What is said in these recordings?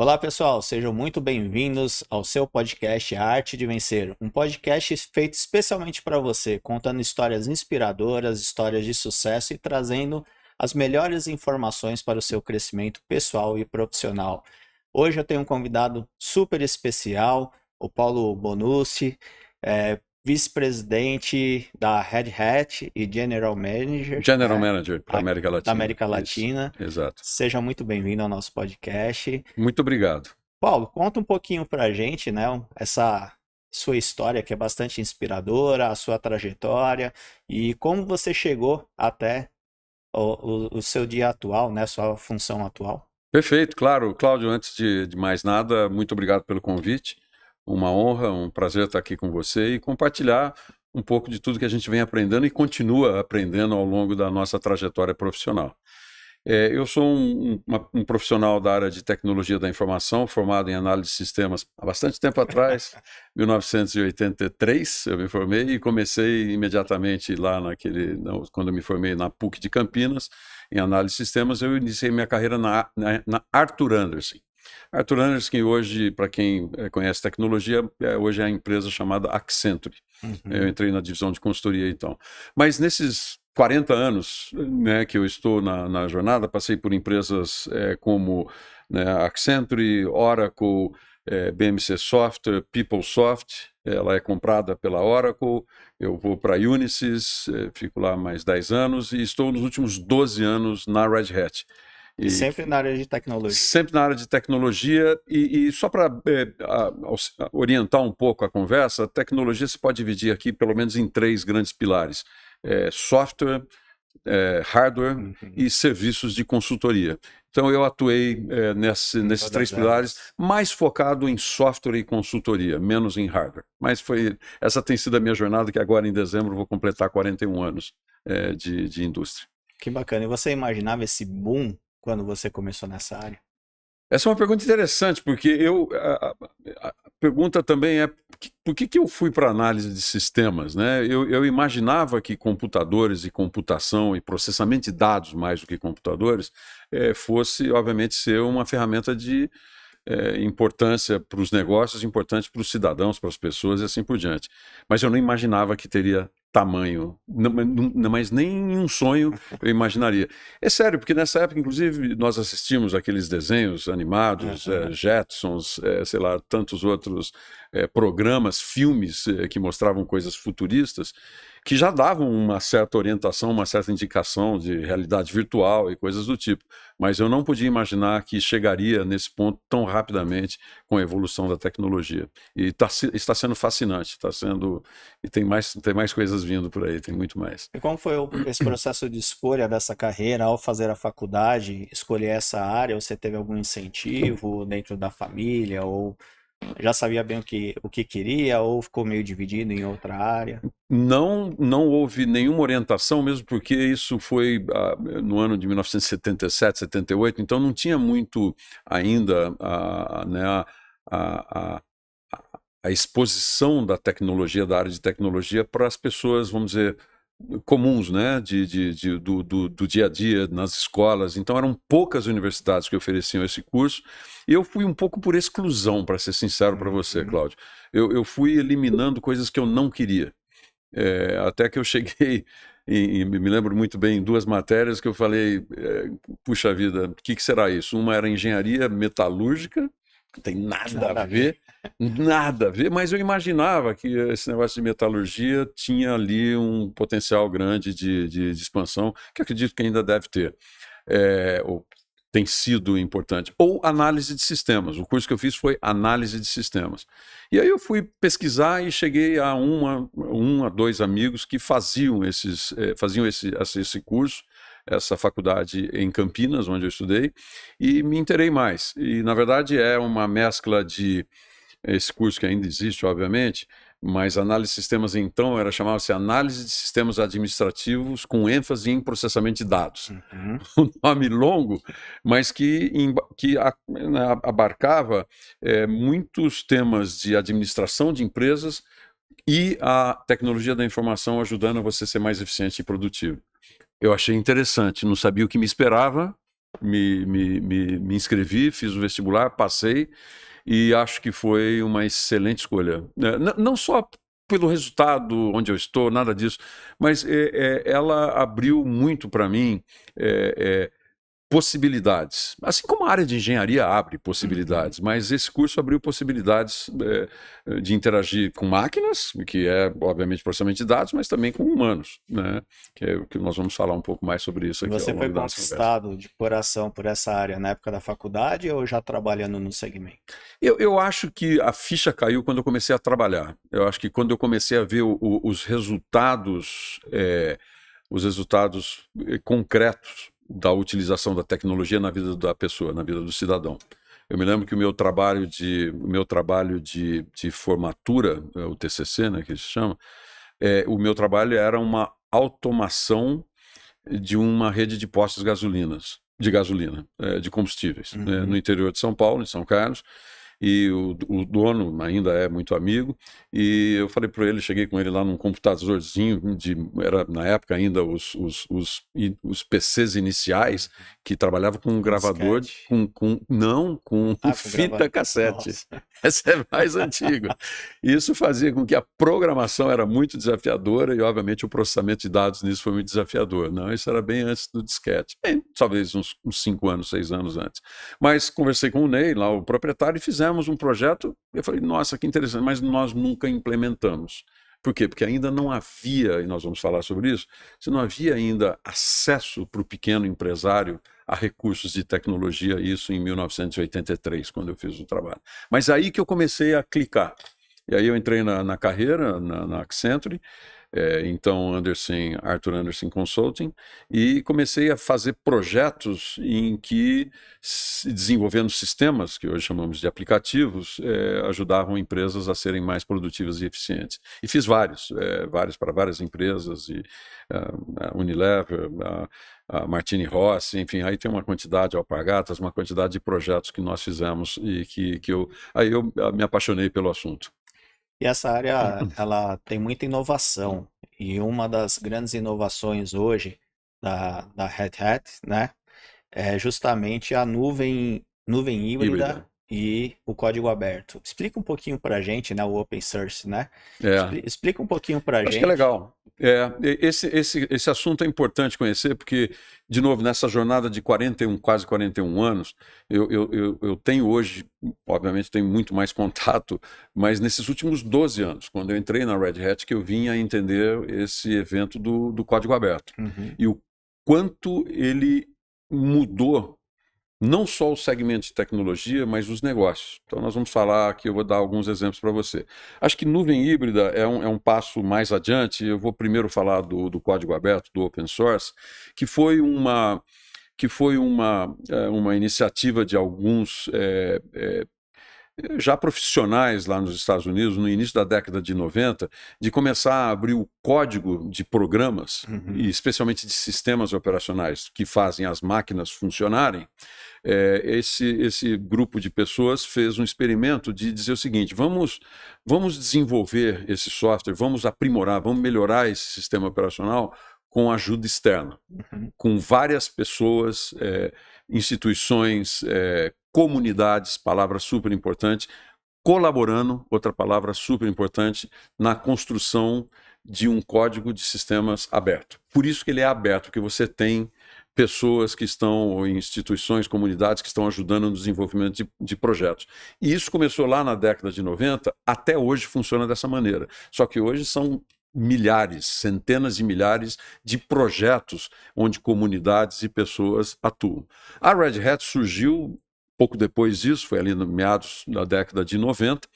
Olá, pessoal, sejam muito bem-vindos ao seu podcast A Arte de Vencer, um podcast feito especialmente para você, contando histórias inspiradoras, histórias de sucesso e trazendo as melhores informações para o seu crescimento pessoal e profissional. Hoje eu tenho um convidado super especial, o Paulo Bonucci, vice-presidente da Red Hat e General Manager, General Manager para a- América da Latina. América Isso, Latina. exato. Seja muito bem-vindo ao nosso podcast. Muito obrigado. Paulo, conta um pouquinho pra gente, né, essa sua história que é bastante inspiradora, a sua trajetória e como você chegou até o seu dia atual, né, sua função atual. Perfeito, claro. Cláudio, antes de mais nada, muito obrigado pelo convite. Uma honra, um prazer estar aqui com você e compartilhar um pouco de tudo que a gente vem aprendendo e continua aprendendo ao longo da nossa trajetória profissional. Eu sou um profissional da área de tecnologia da informação, formado em análise de sistemas há bastante tempo atrás, 1983 eu me formei e comecei imediatamente lá quando eu me formei na PUC de Campinas, em análise de sistemas, eu iniciei minha carreira na Arthur Andersen. Arthur Andersen, hoje, para quem conhece tecnologia, hoje é a empresa chamada Accenture. Eu entrei na divisão de consultoria então. Mas nesses 40 anos, né, que eu estou na jornada, passei por empresas como, né, Accenture, Oracle, BMC Software, PeopleSoft. Ela é comprada pela Oracle. Eu vou para a Unisys, fico lá mais 10 anos e estou nos últimos 12 anos na Red Hat. E sempre na área de tecnologia. Sempre na área de tecnologia, e só para orientar um pouco a conversa, a tecnologia se pode dividir aqui pelo menos em três grandes pilares: software, hardware e serviços de consultoria. Então eu atuei nesses três pilares, mais focado em software e consultoria, menos em hardware. Mas essa tem sido a minha jornada, que agora em dezembro vou completar 41 anos de indústria. Que bacana. E você imaginava esse boom quando você começou nessa área? Essa é uma pergunta interessante, porque a pergunta também é por que eu fui para análise de sistemas, né? Eu imaginava que computadores e computação e processamento de dados, mais do que computadores, fosse, obviamente, ser uma ferramenta de importância para os negócios, importante para os cidadãos, para as pessoas e assim por diante. Mas eu não imaginava que teria tamanho, mas nem em um sonho eu imaginaria. É sério, porque nessa época, inclusive, nós assistimos aqueles desenhos animados, Jetsons, sei lá, tantos outros programas, filmes que mostravam coisas futuristas, que já davam uma certa orientação, uma certa indicação de realidade virtual e coisas do tipo. Mas eu não podia imaginar que chegaria nesse ponto tão rapidamente com a evolução da tecnologia. E está sendo fascinante, e tem mais coisas vindo por aí, tem muito mais. E como foi esse processo de escolha dessa carreira ao fazer a faculdade, escolher essa área? Você teve algum incentivo dentro da família ou já sabia bem o que queria ou ficou meio dividido em outra área? Não houve nenhuma orientação, mesmo porque isso foi no ano de 1977, 78, então não tinha muito ainda né, a exposição da tecnologia, da área de tecnologia, para as pessoas, vamos dizer, comuns, né, do dia a dia, nas escolas. Então eram poucas universidades que ofereciam esse curso, e eu fui um pouco por exclusão, para ser sincero para você, Cláudio. Eu fui eliminando coisas que eu não queria. Até que eu cheguei, e me lembro muito bem, em duas matérias que eu falei, puxa vida, o que será isso? Uma era engenharia metalúrgica, não tem nada a ver, nada a ver, mas eu imaginava que esse negócio de metalurgia tinha ali um potencial grande de expansão, que eu acredito que ainda deve ter. Ou tem sido importante. Ou análise de sistemas. O curso que eu fiz foi análise de sistemas. E aí eu fui pesquisar e cheguei a a dois amigos que faziam esse curso, essa faculdade em Campinas, onde eu estudei, e me inteirei mais. E, na verdade, é uma mescla de esse curso que ainda existe, obviamente, mas análise de sistemas então chamava-se análise de sistemas administrativos com ênfase em processamento de dados. Um nome longo, mas que abarcava muitos temas de administração de empresas e a tecnologia da informação ajudando a você ser mais eficiente e produtivo. Eu achei interessante, não sabia o que me esperava, me inscrevi, fiz o vestibular, passei e acho que foi uma excelente escolha. Não só pelo resultado onde eu estou, nada disso, mas ela abriu muito para mim possibilidades. Assim como a área de engenharia abre possibilidades, mas esse curso abriu possibilidades de interagir com máquinas, que é, obviamente, processamento de dados, mas também com humanos, né? Que nós vamos falar um pouco mais sobre isso E aqui ao você foi longo da nossa conversa. conquistado de coração por essa área na época da faculdade ou já trabalhando no segmento? Eu acho que a ficha caiu quando eu comecei a trabalhar. Eu acho que quando eu comecei a ver os resultados concretos da utilização da tecnologia na vida da pessoa, na vida do cidadão. Eu me lembro que o meu trabalho de formatura, o TCC, né, que se chama, o meu trabalho era uma automação de uma rede de postos de gasolina, de combustíveis, né, no interior de São Paulo, em São Carlos. E o dono ainda é muito amigo, e eu falei para ele, cheguei com ele lá num computadorzinho, era na época ainda os PCs iniciais, que trabalhava com um gravador, Disquete. não, com Com fita cassete. Nossa. Essa é mais antiga. Isso fazia com que a programação era muito desafiadora e, obviamente, o processamento de dados nisso foi muito desafiador. Não, isso era bem antes do disquete. Bem, talvez uns 5 anos, 6 anos antes. Mas conversei com o Ney, lá o proprietário, e fizemos um projeto. Eu falei, nossa, que interessante, mas nós nunca implementamos. Por quê? Porque ainda não havia, e nós vamos falar sobre isso, se não havia ainda acesso para o pequeno empresário a recursos de tecnologia, isso em 1983, quando eu fiz o trabalho. Mas aí que eu comecei a clicar. E aí eu entrei na carreira, na Accenture, então Arthur Andersen Consulting, e comecei a fazer projetos em que, desenvolvendo sistemas, que hoje chamamos de aplicativos, ajudavam empresas a serem mais produtivas e eficientes. E fiz vários para várias empresas, a Unilever, a Martini Rossi, enfim, aí tem uma quantidade, Alpargatas, uma quantidade de projetos que nós fizemos e que eu me apaixonei pelo assunto. E essa área, ela tem muita inovação. E uma das grandes inovações hoje da Red Hat, né, é justamente a nuvem híbrida e o código aberto. Explica um pouquinho para a gente, né, o open source, né? Explica um pouquinho para a Acho que é gente. legal. Esse assunto é importante conhecer, porque, de novo, nessa jornada de quase 41 anos, eu tenho hoje, obviamente, tenho muito mais contato, mas nesses últimos 12 anos, quando eu entrei na Red Hat, que eu vim a entender esse evento do código aberto. E o quanto ele mudou não só o segmento de tecnologia, mas os negócios. Então nós vamos falar aqui, eu vou dar alguns exemplos para você. Acho que nuvem híbrida é um passo mais adiante. Eu vou primeiro falar do código aberto, do open source, que foi uma iniciativa de alguns já profissionais lá nos Estados Unidos, no início da década de 90, de começar a abrir o código de programas, e especialmente de sistemas operacionais que fazem as máquinas funcionarem. Esse grupo de pessoas fez um experimento de dizer o seguinte: vamos desenvolver esse software, vamos aprimorar, vamos melhorar esse sistema operacional com ajuda externa, com várias pessoas, instituições, comunidades, palavra super importante, colaborando, outra palavra super importante, na construção de um código de sistemas aberto. Por isso que ele é aberto, porque você tem pessoas que estão, ou instituições, comunidades que estão ajudando no desenvolvimento de projetos. E isso começou lá na década de 90, até hoje funciona dessa maneira. Só que hoje são milhares, centenas de milhares de projetos onde comunidades e pessoas atuam. A Red Hat surgiu pouco depois disso, foi ali no meados da década de 90,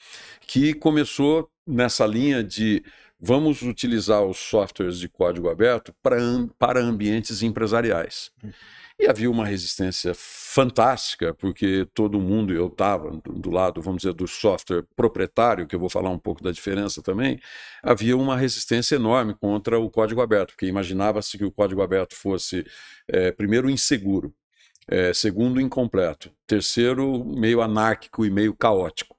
que começou nessa linha de vamos utilizar os softwares de código aberto para ambientes empresariais. E havia uma resistência fantástica, porque todo mundo, eu estava do lado, vamos dizer, do software proprietário, que eu vou falar um pouco da diferença também, havia uma resistência enorme contra o código aberto, porque imaginava-se que o código aberto fosse, primeiro, inseguro, segundo, incompleto, terceiro, meio anárquico e meio caótico.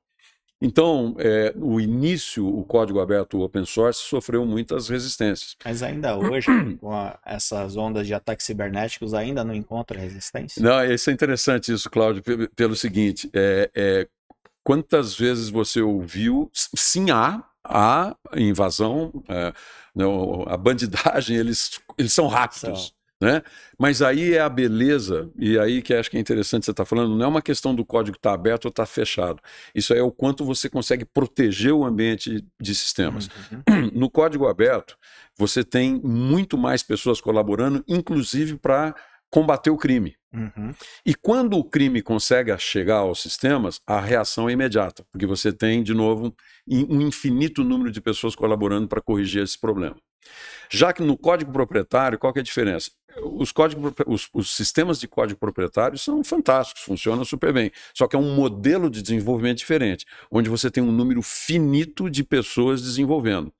Então, o início, o código aberto, o open source, sofreu muitas resistências. Mas ainda hoje, com essas ondas de ataques cibernéticos, ainda não encontra resistência? Não, isso é interessante isso, Cláudio, pelo seguinte, quantas vezes você ouviu, sim, há invasão, não, a bandidagem, eles são rápidos. Né? Mas aí é a beleza, e aí que acho que é interessante você estar falando, não é uma questão do código estar aberto ou estar fechado. Isso é o quanto você consegue proteger o ambiente de sistemas. No código aberto, você tem muito mais pessoas colaborando, inclusive para combater o crime. E quando o crime consegue chegar aos sistemas, a reação é imediata, porque você tem, de novo, um infinito número de pessoas colaborando para corrigir esse problema. Já que no código proprietário, qual que é a diferença? Os sistemas de código proprietário são fantásticos, funcionam super bem. Só que é um modelo de desenvolvimento diferente, onde você tem um número finito de pessoas desenvolvendo.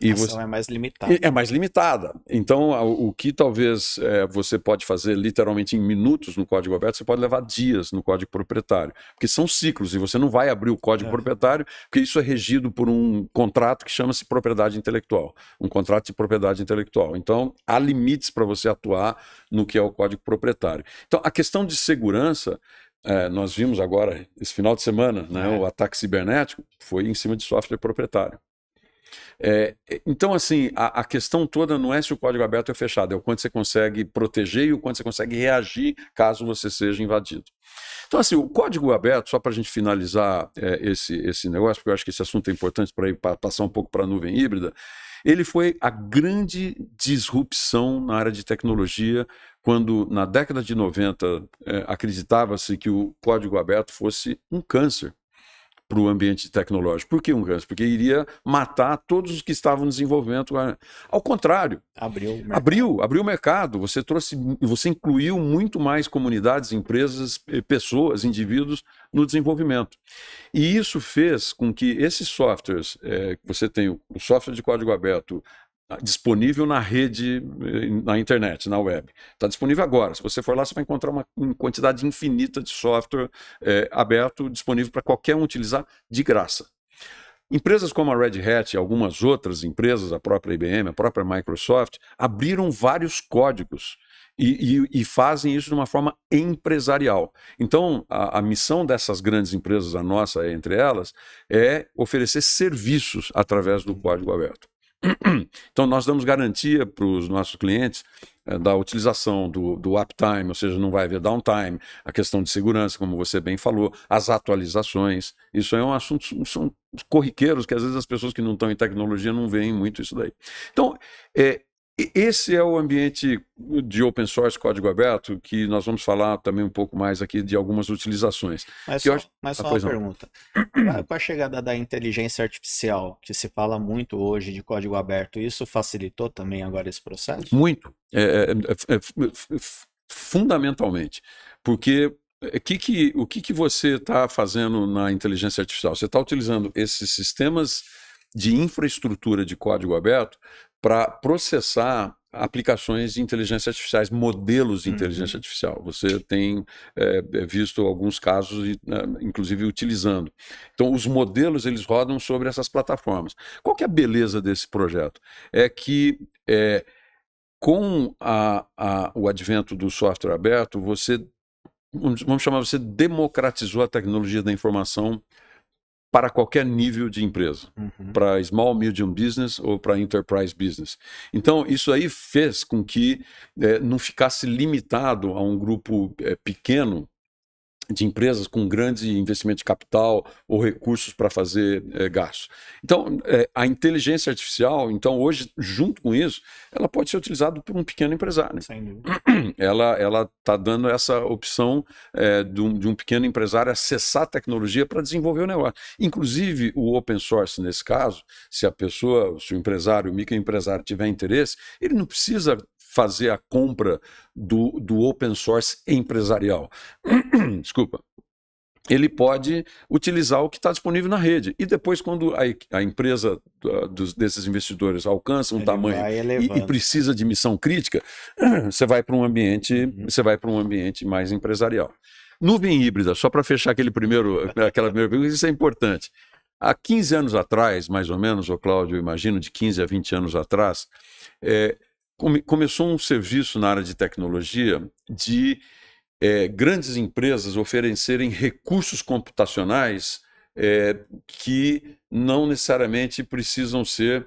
E a ação é mais limitada. É mais limitada. Então, o que talvez você pode fazer literalmente em minutos no código aberto, você pode levar dias no código proprietário. Porque são ciclos, e você não vai abrir o código proprietário, porque isso é regido por um contrato que chama-se propriedade intelectual. Um contrato de propriedade intelectual. Então, há limites para você atuar no que é o código proprietário. Então, a questão de segurança, nós vimos agora, esse final de semana, né, o ataque cibernético foi em cima de software proprietário. Então, assim, a questão toda não é se o código aberto é fechado, é o quanto você consegue proteger e o quanto você consegue reagir caso você seja invadido. Então, assim, o código aberto, só para a gente finalizar esse negócio, porque eu acho que esse assunto é importante para passar um pouco para a nuvem híbrida, ele foi a grande disrupção na área de tecnologia, quando na década de 90 acreditava-se que o código aberto fosse um câncer para o ambiente tecnológico. Por que um câncer? Porque iria matar todos os que estavam no desenvolvimento. Ao contrário, abriu o mercado. Você incluiu muito mais comunidades, empresas, pessoas, indivíduos no desenvolvimento. E isso fez com que esses softwares, você tem o software de código aberto disponível na rede, na internet, na web. Está disponível agora. Se você for lá, você vai encontrar uma quantidade infinita de software aberto, disponível para qualquer um utilizar de graça. Empresas como a Red Hat e algumas outras empresas, a própria IBM, a própria Microsoft, abriram vários códigos e fazem isso de uma forma empresarial. Então, a missão dessas grandes empresas, a nossa entre elas, é oferecer serviços através do código aberto. Então, nós damos garantia para os nossos clientes da utilização do uptime, ou seja, não vai haver downtime, a questão de segurança, como você bem falou, as atualizações. Isso é um assunto, são corriqueiros que às vezes as pessoas que não estão em tecnologia não veem muito isso daí. Então, esse é o ambiente de open source, código aberto, que nós vamos falar também um pouco mais aqui de algumas utilizações. Mas só uma pergunta. Com a chegada da inteligência artificial, que se fala muito hoje de código aberto, isso facilitou também agora esse processo? Muito. Fundamentalmente. Porque o que você está fazendo na inteligência artificial? Você está utilizando esses sistemas de infraestrutura de código aberto para processar aplicações de inteligência artificiais, modelos de inteligência artificial. Você tem visto alguns casos, inclusive, utilizando. Então, os modelos, eles rodam sobre essas plataformas. Qual que é a beleza desse projeto? É que, com o advento do software aberto, você democratizou a tecnologia da informação para qualquer nível de empresa, para small, medium business ou para enterprise business. Então, isso aí fez com que não ficasse limitado a um grupo pequeno de empresas com grande investimento de capital ou recursos para fazer gastos. Então, a inteligência artificial, então, hoje, junto com isso, ela pode ser utilizada por um pequeno empresário. Sem dúvida. Ela está dando essa opção de um pequeno empresário acessar a tecnologia para desenvolver o negócio. Inclusive, o open source, nesse caso, se o empresário, o microempresário tiver interesse, ele não precisa fazer a compra do open source empresarial. Desculpa. Ele pode utilizar o que está disponível na rede. E depois, quando a empresa desses investidores alcança um tamanho e precisa de missão crítica, você vai para um ambiente mais empresarial. Nuvem híbrida, só para fechar aquela primeira pergunta, isso é importante. Há 15 anos atrás, mais ou menos, ô Cláudio, eu imagino, de 15 a 20 anos atrás, começou um serviço na área de tecnologia de grandes empresas oferecerem recursos computacionais que não necessariamente precisam ser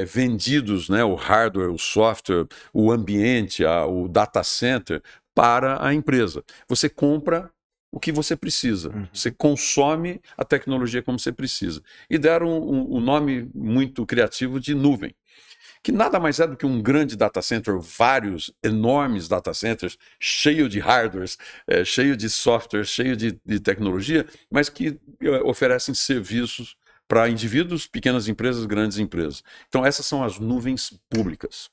vendidos, né, o hardware, o software, o ambiente, o data center, para a empresa. Você compra o que você precisa, você consome a tecnologia como você precisa. E deram um nome muito criativo de nuvem, que nada mais é do que um grande data center, vários enormes data centers, cheio de hardwares, cheio de software, cheio de tecnologia, mas que oferecem serviços para indivíduos, pequenas empresas, grandes empresas. Então essas são as nuvens públicas.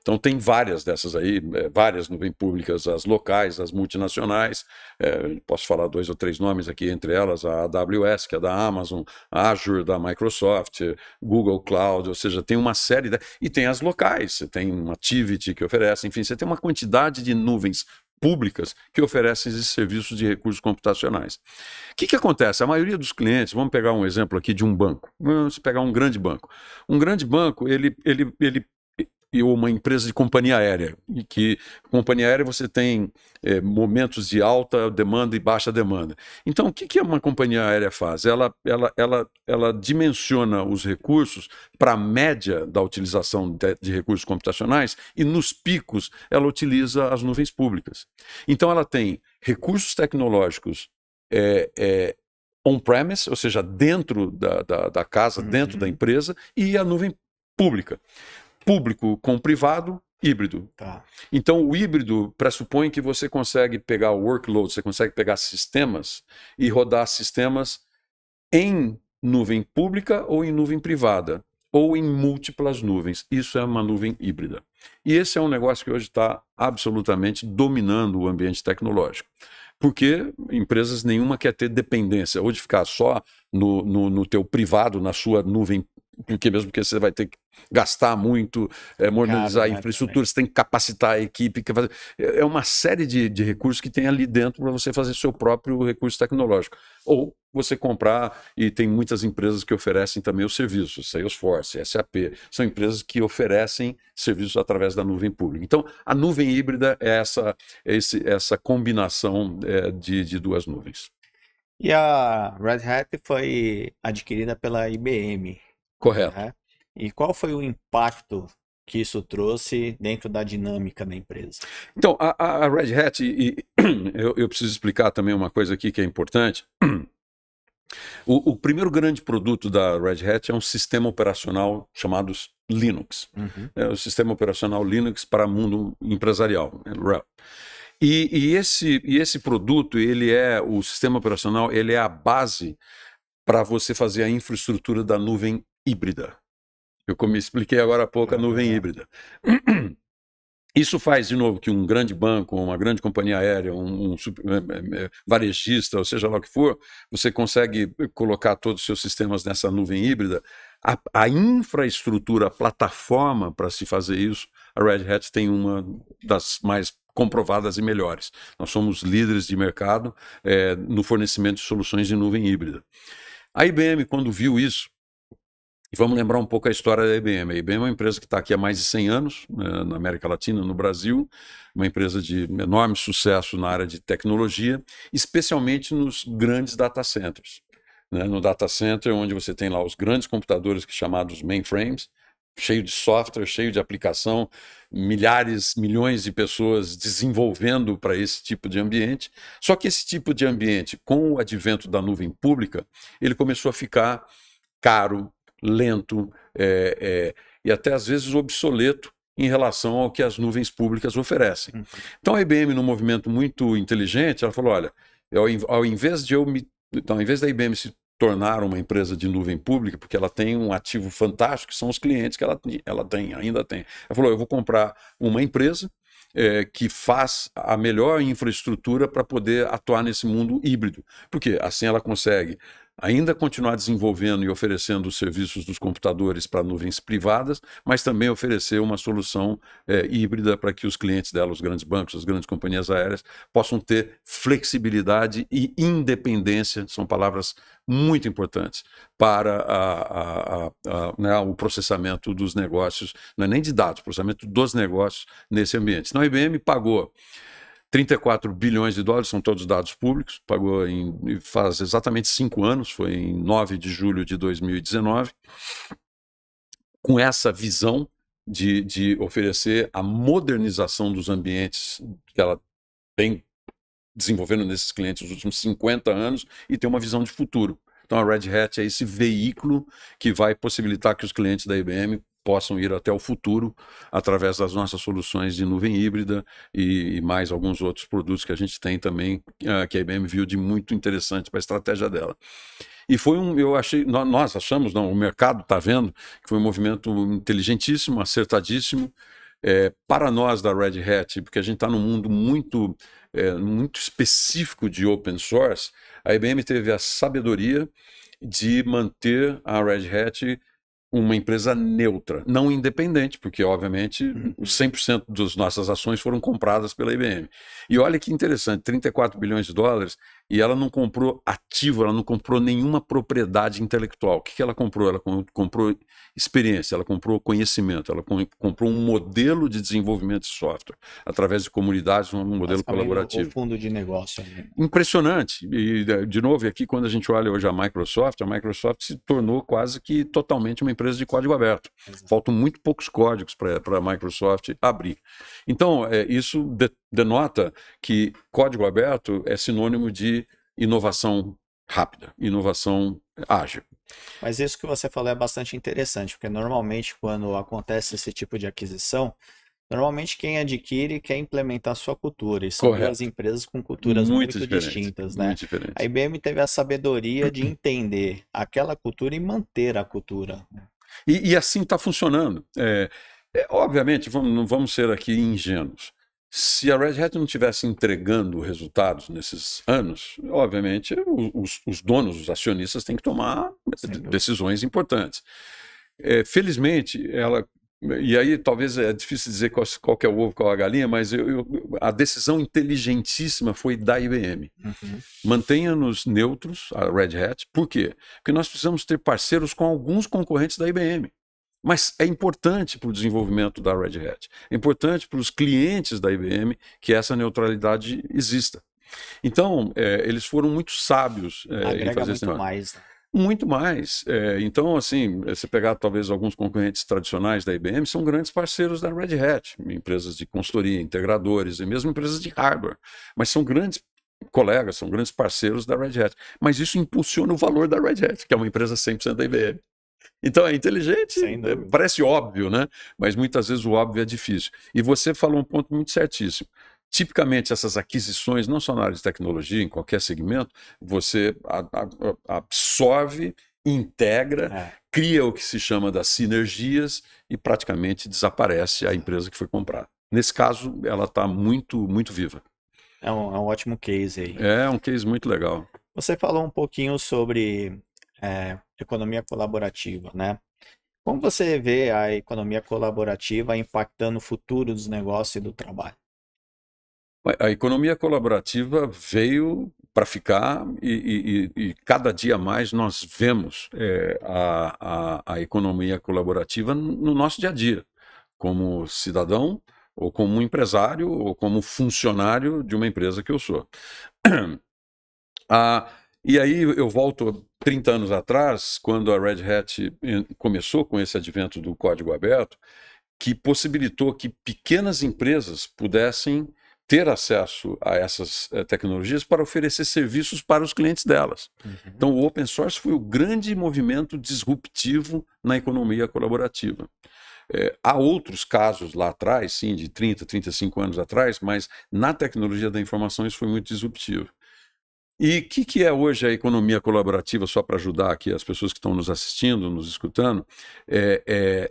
Então tem várias dessas aí, várias nuvens públicas, as locais, as multinacionais, posso falar 2 ou 3 nomes aqui, entre elas a AWS, que é da Amazon, a Azure da Microsoft, Google Cloud, ou seja, tem uma série, e tem as locais, você tem uma Tivity que oferece, enfim, você tem uma quantidade de nuvens públicas que oferecem esses serviços de recursos computacionais. O que acontece? A maioria dos clientes, vamos pegar um exemplo aqui de um banco, vamos pegar um grande banco. Um grande banco, ou uma empresa de companhia aérea, e que companhia aérea você tem momentos de alta demanda e baixa demanda. Então, o que uma companhia aérea faz? Ela dimensiona os recursos para a média da utilização de recursos computacionais e nos picos ela utiliza as nuvens públicas. Então, ela tem recursos tecnológicos on-premise, ou seja, dentro da casa, dentro da empresa, e a nuvem pública. Público com privado, híbrido. Tá. Então, o híbrido pressupõe que você consegue pegar o workload, você consegue pegar sistemas e rodar sistemas em nuvem pública ou em nuvem privada, ou em múltiplas nuvens. Isso é uma nuvem híbrida. E esse é um negócio que hoje está absolutamente dominando o ambiente tecnológico. Porque empresas nenhuma quer ter dependência, ou de ficar só no teu privado, na sua nuvem, porque você vai ter que gastar muito, modernizar a infraestrutura, você tem que capacitar a equipe. É uma série de recursos que tem ali dentro para você fazer seu próprio recurso tecnológico. Ou você comprar, e tem muitas empresas que oferecem também os serviços, Salesforce, SAP, são empresas que oferecem serviços através da nuvem pública. Então, a nuvem híbrida é essa combinação de duas nuvens. E a Red Hat foi adquirida pela IBM. Correto. Né? E qual foi o impacto que isso trouxe dentro da dinâmica da empresa? Então, a Red Hat, eu preciso explicar também uma coisa aqui que é importante. O primeiro grande produto da Red Hat é um sistema operacional chamado Linux. É o sistema operacional Linux para o mundo empresarial, RHEL. E esse produto, o sistema operacional, ele é a base para você fazer a infraestrutura da nuvem híbrida. Eu como expliquei agora há pouco a nuvem híbrida. Isso faz, de novo, que um grande banco, uma grande companhia aérea, um varejista, ou seja lá o que for, você consegue colocar todos os seus sistemas nessa nuvem híbrida. A infraestrutura, a plataforma para se fazer isso, a Red Hat tem uma das mais comprovadas e melhores. Nós somos líderes de mercado no fornecimento de soluções de nuvem híbrida. A IBM, quando viu isso, e vamos lembrar um pouco a história da IBM. A IBM é uma empresa que está aqui há mais de 100 anos, na América Latina, no Brasil, uma empresa de enorme sucesso na área de tecnologia, especialmente nos grandes data centers. No data center, onde você tem lá os grandes computadores chamados mainframes, cheio de software, cheio de aplicação, milhares, milhões de pessoas desenvolvendo para esse tipo de ambiente. Só que esse tipo de ambiente, com o advento da nuvem pública, ele começou a ficar caro, lento e até às vezes obsoleto em relação ao que as nuvens públicas oferecem. Então a IBM, num movimento muito inteligente, ela falou, olha, ao invés da IBM se tornar uma empresa de nuvem pública, porque ela tem um ativo fantástico, que são os clientes que ela ainda tem. Ela falou, eu vou comprar uma empresa que faz a melhor infraestrutura para poder atuar nesse mundo híbrido. Porque assim ela consegue ainda continuar desenvolvendo e oferecendo os serviços dos computadores para nuvens privadas, mas também oferecer uma solução híbrida para que os clientes dela, os grandes bancos, as grandes companhias aéreas, possam ter flexibilidade e independência, são palavras muito importantes, para né, o processamento dos negócios, não é nem de dados, processamento dos negócios nesse ambiente. Então a IBM pagou 34 bilhões de dólares, são todos dados públicos, pagou faz exatamente 5 anos, foi em 9 de julho de 2019, com essa visão de oferecer a modernização dos ambientes que ela vem desenvolvendo nesses clientes nos últimos 50 anos e ter uma visão de futuro. Então a Red Hat é esse veículo que vai possibilitar que os clientes da IBM possam ir até o futuro através das nossas soluções de nuvem híbrida e mais alguns outros produtos que a gente tem também, que a IBM viu de muito interessante para a estratégia dela. E foi nós achamos, não, o mercado está vendo, que foi um movimento inteligentíssimo, acertadíssimo, para nós da Red Hat, porque a gente está num mundo muito específico de open source. A IBM teve a sabedoria de manter a Red Hat uma empresa neutra, não independente, porque, obviamente, 100% das nossas ações foram compradas pela IBM. E olha que interessante, 34 bilhões de dólares, e ela não comprou ativo, ela não comprou nenhuma propriedade intelectual. O que ela comprou? Ela comprou experiência, ela comprou conhecimento, ela comprou um modelo de desenvolvimento de software, através de comunidades, um modelo colaborativo. O fundo de negócio. Impressionante. E, de novo, aqui, quando a gente olha hoje a Microsoft se tornou quase que totalmente uma empresa de código aberto. Exato. Faltam muito poucos códigos para a Microsoft abrir. Então, isso denota que código aberto é sinônimo de inovação rápida, inovação ágil. Mas isso que você falou é bastante interessante, porque normalmente quando acontece esse tipo de aquisição, normalmente quem adquire quer implementar a sua cultura, e são duas empresas com culturas muito distintas, né? Muito a IBM teve a sabedoria de entender aquela cultura e manter a cultura. E assim está funcionando. Obviamente, não vamos ser aqui ingênuos. Se a Red Hat não estivesse entregando resultados nesses anos, obviamente os donos, os acionistas têm que tomar decisões importantes. Felizmente, e aí talvez é difícil dizer qual que é o ovo, qual é a galinha, mas a decisão inteligentíssima foi da IBM. Uhum. Mantenha-nos neutros, a Red Hat. Por quê? Porque nós precisamos ter parceiros com alguns concorrentes da IBM. Mas é importante para o desenvolvimento da Red Hat, é importante para os clientes da IBM que essa neutralidade exista. Então, eles foram muito sábios em fazer isso. Muito mais. Muito mais. Então, assim, você pegar talvez alguns concorrentes tradicionais da IBM, são grandes parceiros da Red Hat, empresas de consultoria, integradores e mesmo empresas de hardware, mas são grandes colegas, são grandes parceiros da Red Hat. Mas isso impulsiona o valor da Red Hat, que é uma empresa 100% da IBM. Então é inteligente, parece óbvio, né? Mas muitas vezes o óbvio é difícil. E você falou um ponto muito certíssimo. Tipicamente essas aquisições, não só na área de tecnologia, em qualquer segmento, você absorve, integra, cria o que se chama das sinergias e praticamente desaparece a empresa que foi comprada. Nesse caso, ela está muito, muito viva. É um ótimo case aí. É um case muito legal. Você falou um pouquinho sobre economia colaborativa, né? Como você vê a economia colaborativa impactando o futuro dos negócios e do trabalho? A economia colaborativa veio para ficar e cada dia mais nós vemos a economia colaborativa no nosso dia a dia, como cidadão, ou como empresário, ou como funcionário de uma empresa que eu sou. E aí eu volto 30 anos atrás, quando a Red Hat começou com esse advento do código aberto, que possibilitou que pequenas empresas pudessem ter acesso a essas tecnologias para oferecer serviços para os clientes delas. Uhum. Então o open source foi o grande movimento disruptivo na economia colaborativa. Há outros casos lá atrás, sim, de 30, 35 anos atrás, mas na tecnologia da informação isso foi muito disruptivo. E o que é hoje a economia colaborativa, só para ajudar aqui as pessoas que estão nos assistindo, nos escutando, é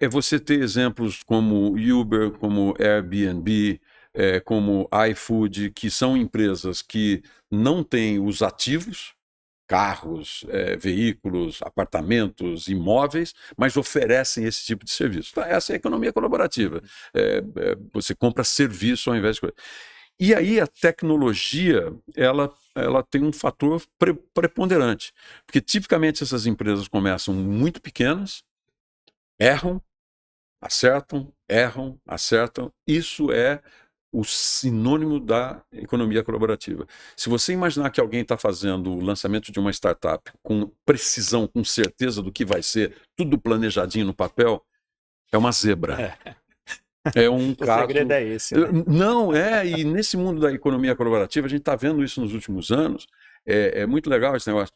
você ter exemplos como Uber, como Airbnb, como iFood, que são empresas que não têm os ativos, carros, veículos, apartamentos, imóveis, mas oferecem esse tipo de serviço. Então, essa é a economia colaborativa. Você compra serviço ao invés de coisa. E aí a tecnologia, ela tem um fator preponderante, porque tipicamente essas empresas começam muito pequenas, erram, acertam. Isso é o sinônimo da economia colaborativa. Se você imaginar que alguém está fazendo o lançamento de uma startup com precisão, com certeza do que vai ser, tudo planejadinho no papel, é uma zebra. É um O caso. segredo é esse, né? Não, e nesse mundo da economia colaborativa, a gente está vendo isso nos últimos anos, é muito legal esse negócio.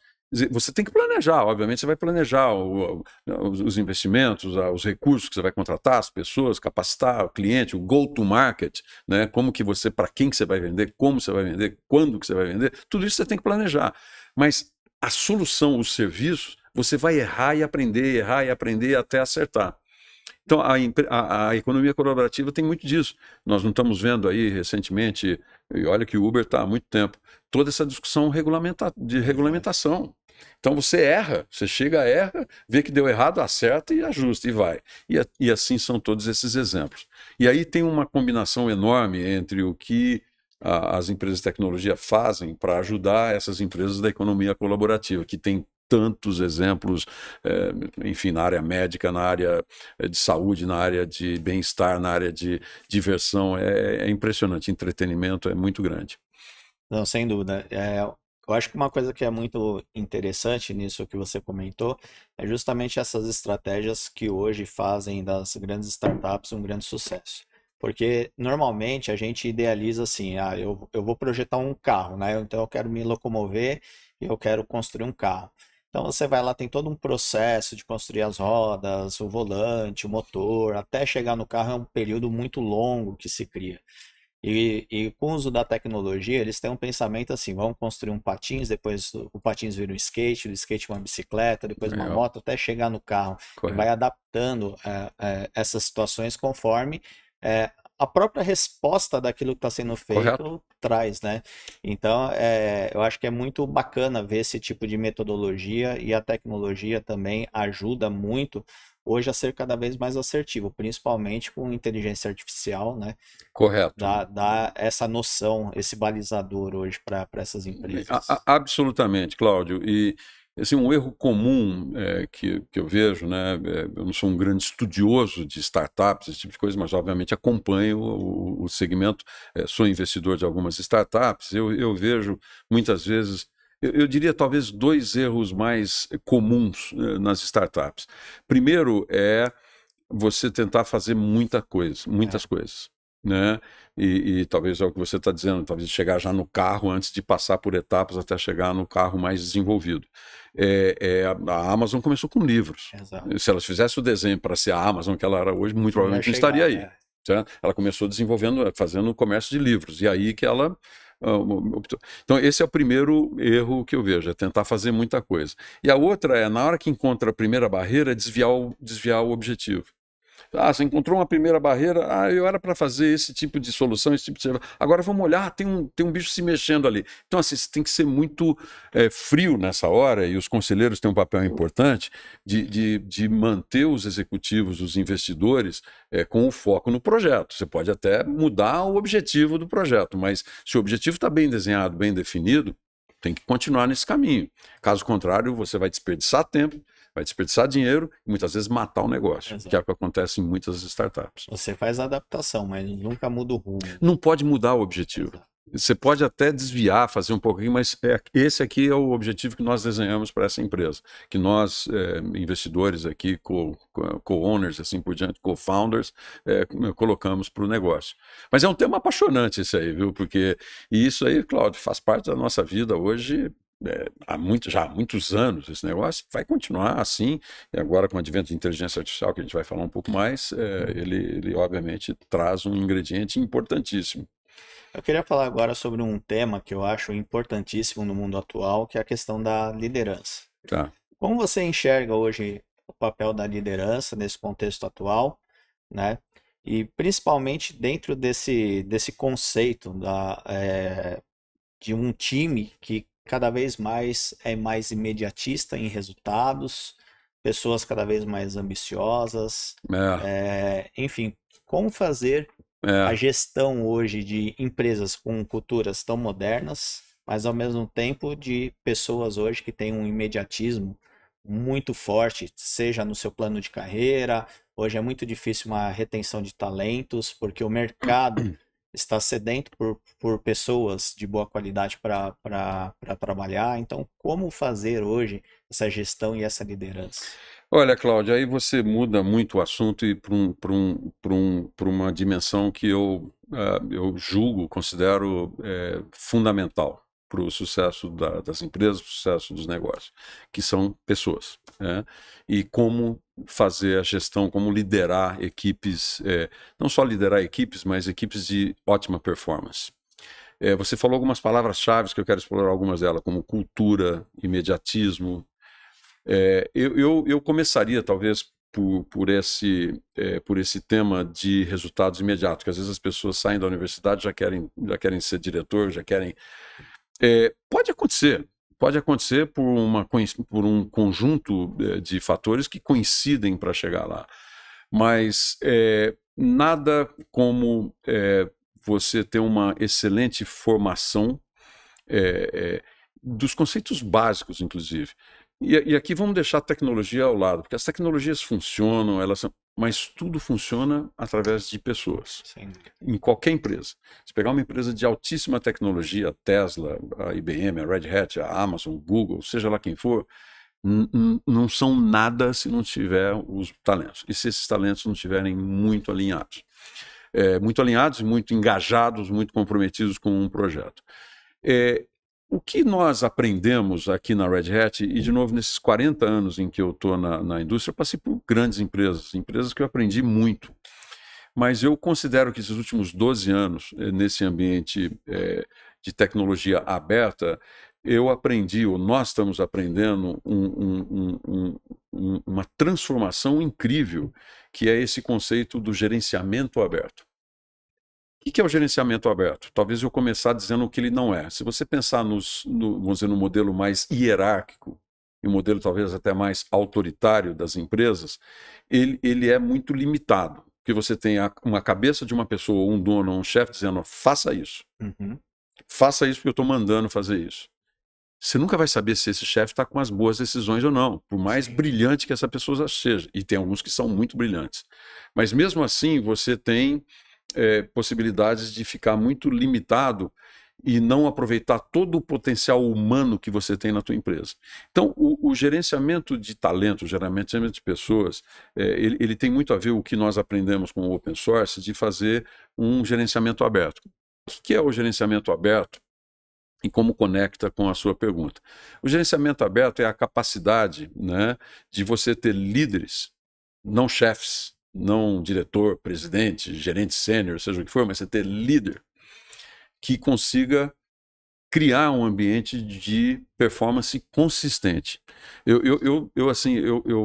Você tem que planejar, obviamente, você vai planejar os investimentos, os recursos que você vai contratar, as pessoas, capacitar o cliente, o go-to-market, né? Como que você, para quem que você vai vender, como você vai vender, quando que você vai vender, tudo isso você tem que planejar. Mas a solução, os serviços, você vai errar e aprender até acertar. Então, a economia colaborativa tem muito disso. Nós não estamos vendo aí recentemente, e olha que o Uber está há muito tempo, toda essa discussão de regulamentação. Então, você erra, você chega, erra, vê que deu errado, acerta e ajusta e vai. E assim são todos esses exemplos. E aí tem uma combinação enorme entre o que as empresas de tecnologia fazem para ajudar essas empresas da economia colaborativa, que tem tantos exemplos, enfim, na área médica, na área de saúde, na área de bem-estar, na área de diversão. É impressionante, entretenimento é muito grande. Não, sem dúvida. Eu acho que uma coisa que é muito interessante nisso que você comentou é justamente essas estratégias que hoje fazem das grandes startups um grande sucesso. Porque normalmente a gente idealiza assim, eu vou projetar um carro, né? Então eu quero me locomover e eu quero construir um carro. Então você vai lá, tem todo um processo de construir as rodas, o volante, o motor, até chegar no carro é um período muito longo que se cria. E com o uso da tecnologia, eles têm um pensamento assim: vamos construir um patins, depois o patins vira um skate, o skate uma bicicleta, depois uma Legal. moto, até chegar no carro. E vai Correto. adaptando essas situações conforme a própria resposta daquilo que está sendo Correto. feito traz, né? Então, eu acho que é muito bacana ver esse tipo de metodologia e a tecnologia também ajuda muito hoje a ser cada vez mais assertivo, principalmente com inteligência artificial, né? Correto. Dá essa noção, esse balizador hoje para essas empresas. Absolutamente, Cláudio. E assim, um erro comum que eu vejo, né? Eu não sou um grande estudioso de startups, esse tipo de coisa, mas obviamente acompanho o segmento, sou investidor de algumas startups. Eu vejo muitas vezes, eu diria talvez dois erros mais comuns nas startups. Primeiro é você tentar fazer muitas coisas, né? E talvez é o que você está dizendo, talvez chegar já no carro antes de passar por etapas até chegar no carro mais desenvolvido. A Amazon começou com livros. Exato. Se ela fizesse o desenho para ser a Amazon que ela era hoje, muito Não ia provavelmente não chegar, estaria aí. Certo? Ela começou fazendo comércio de livros, e aí que ela optou. Então, esse é o primeiro erro que eu vejo, é tentar fazer muita coisa. E a outra é, na hora que encontra a primeira barreira, desviar o objetivo. Você encontrou uma primeira barreira, eu era para fazer esse tipo de solução, esse tipo de serviço. Agora vamos olhar, tem um bicho se mexendo ali. Então, assim, você tem que ser muito frio nessa hora, e os conselheiros têm um papel importante de manter os executivos, os investidores, com o foco no projeto. Você pode até mudar o objetivo do projeto, mas se o objetivo está bem desenhado, bem definido, tem que continuar nesse caminho. Caso contrário, você vai desperdiçar tempo, vai desperdiçar dinheiro e muitas vezes matar o negócio, Exato. que é o que acontece em muitas startups. Você faz a adaptação, mas nunca muda o rumo. Não pode mudar o objetivo. Exato. Você pode até desviar, fazer um pouquinho, mas esse aqui é o objetivo que nós desenhamos para essa empresa, que nós, investidores aqui, co-owners, assim por diante, co-founders, colocamos para o negócio. Mas é um tema apaixonante esse aí, viu? Porque isso aí, Cláudio, faz parte da nossa vida hoje. Já há muitos anos esse negócio, vai continuar assim, e agora com o advento de inteligência artificial, que a gente vai falar um pouco mais, ele obviamente traz um ingrediente importantíssimo. Eu queria falar agora sobre um tema que eu acho importantíssimo no mundo atual, que é a questão da liderança. Tá. Como você enxerga hoje o papel da liderança nesse contexto atual, né? E principalmente dentro desse conceito de um time que cada vez mais é mais imediatista em resultados, pessoas cada vez mais ambiciosas, É, enfim, como fazer a é, gestão hoje de empresas com culturas tão modernas, mas ao mesmo tempo de pessoas hoje que têm um imediatismo muito forte, seja no seu plano de carreira. Hoje é muito difícil uma retenção de talentos, porque o mercado está sedento por pessoas de boa qualidade para trabalhar. Então, como fazer hoje essa gestão e essa liderança? Olha, Cláudia, aí você muda muito o assunto e para uma dimensão que eu julgo, considero fundamental para o sucesso das empresas, para o sucesso dos negócios, que são pessoas, né? E como fazer a gestão, como liderar equipes, não só liderar equipes, mas equipes de ótima performance. Você falou algumas palavras-chave que eu quero explorar algumas delas, como cultura, imediatismo. Eu começaria, talvez, por esse tema de resultados imediatos, que às vezes as pessoas saem da universidade já querem ser diretor, já querem. Pode acontecer por um conjunto de fatores que coincidem para chegar lá, mas nada como você ter uma excelente formação dos conceitos básicos, inclusive. E aqui vamos deixar a tecnologia ao lado, porque as tecnologias funcionam, mas tudo funciona através de pessoas, Sim. em qualquer empresa. Se pegar uma empresa de altíssima tecnologia, a Tesla, a IBM, a Red Hat, a Amazon, o Google, seja lá quem for, não são nada se não tiver os talentos. E se esses talentos não estiverem muito alinhados. Muito alinhados, muito engajados, muito comprometidos com um projeto. O que nós aprendemos aqui na Red Hat, e de novo, nesses 40 anos em que eu estou na indústria, eu passei por grandes empresas que eu aprendi muito. Mas eu considero que esses últimos 12 anos, nesse ambiente de tecnologia aberta, eu aprendi, ou nós estamos aprendendo, uma transformação incrível, que é esse conceito do gerenciamento aberto. O que é o gerenciamento aberto? Talvez eu começar dizendo o que ele não é. Se você pensar vamos dizer, no modelo mais hierárquico, e um modelo talvez até mais autoritário das empresas, ele é muito limitado. Porque você tem uma cabeça de uma pessoa, um dono, um chefe dizendo, faça isso. Uhum. Faça isso porque eu estou mandando fazer isso. Você nunca vai saber se esse chefe está com as boas decisões ou não, por mais brilhante que essa pessoa seja. E tem alguns que são muito brilhantes. Mas mesmo assim, você tem possibilidades de ficar muito limitado e não aproveitar todo o potencial humano que você tem na tua empresa. Então, o gerenciamento de talento, o gerenciamento de pessoas, ele tem muito a ver com o que nós aprendemos com o open source, de fazer um gerenciamento aberto. O que é o gerenciamento aberto e como conecta com a sua pergunta? O gerenciamento aberto é a capacidade, né, de você ter líderes, não chefes, não diretor, presidente, gerente sênior, seja o que for, mas você ter líder que consiga criar um ambiente de performance consistente.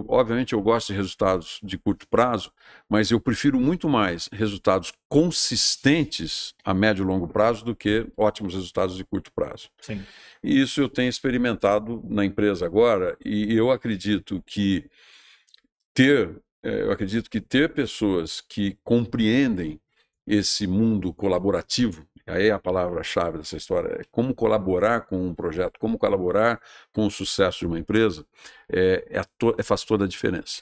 Obviamente, eu gosto de resultados de curto prazo, mas eu prefiro muito mais resultados consistentes a médio e longo prazo do que ótimos resultados de curto prazo. Sim. E isso eu tenho experimentado na empresa agora, e eu acredito que ter pessoas que compreendem esse mundo colaborativo, aí é a palavra-chave dessa história, é como colaborar com um projeto, como colaborar com o sucesso de uma empresa, faz toda a diferença.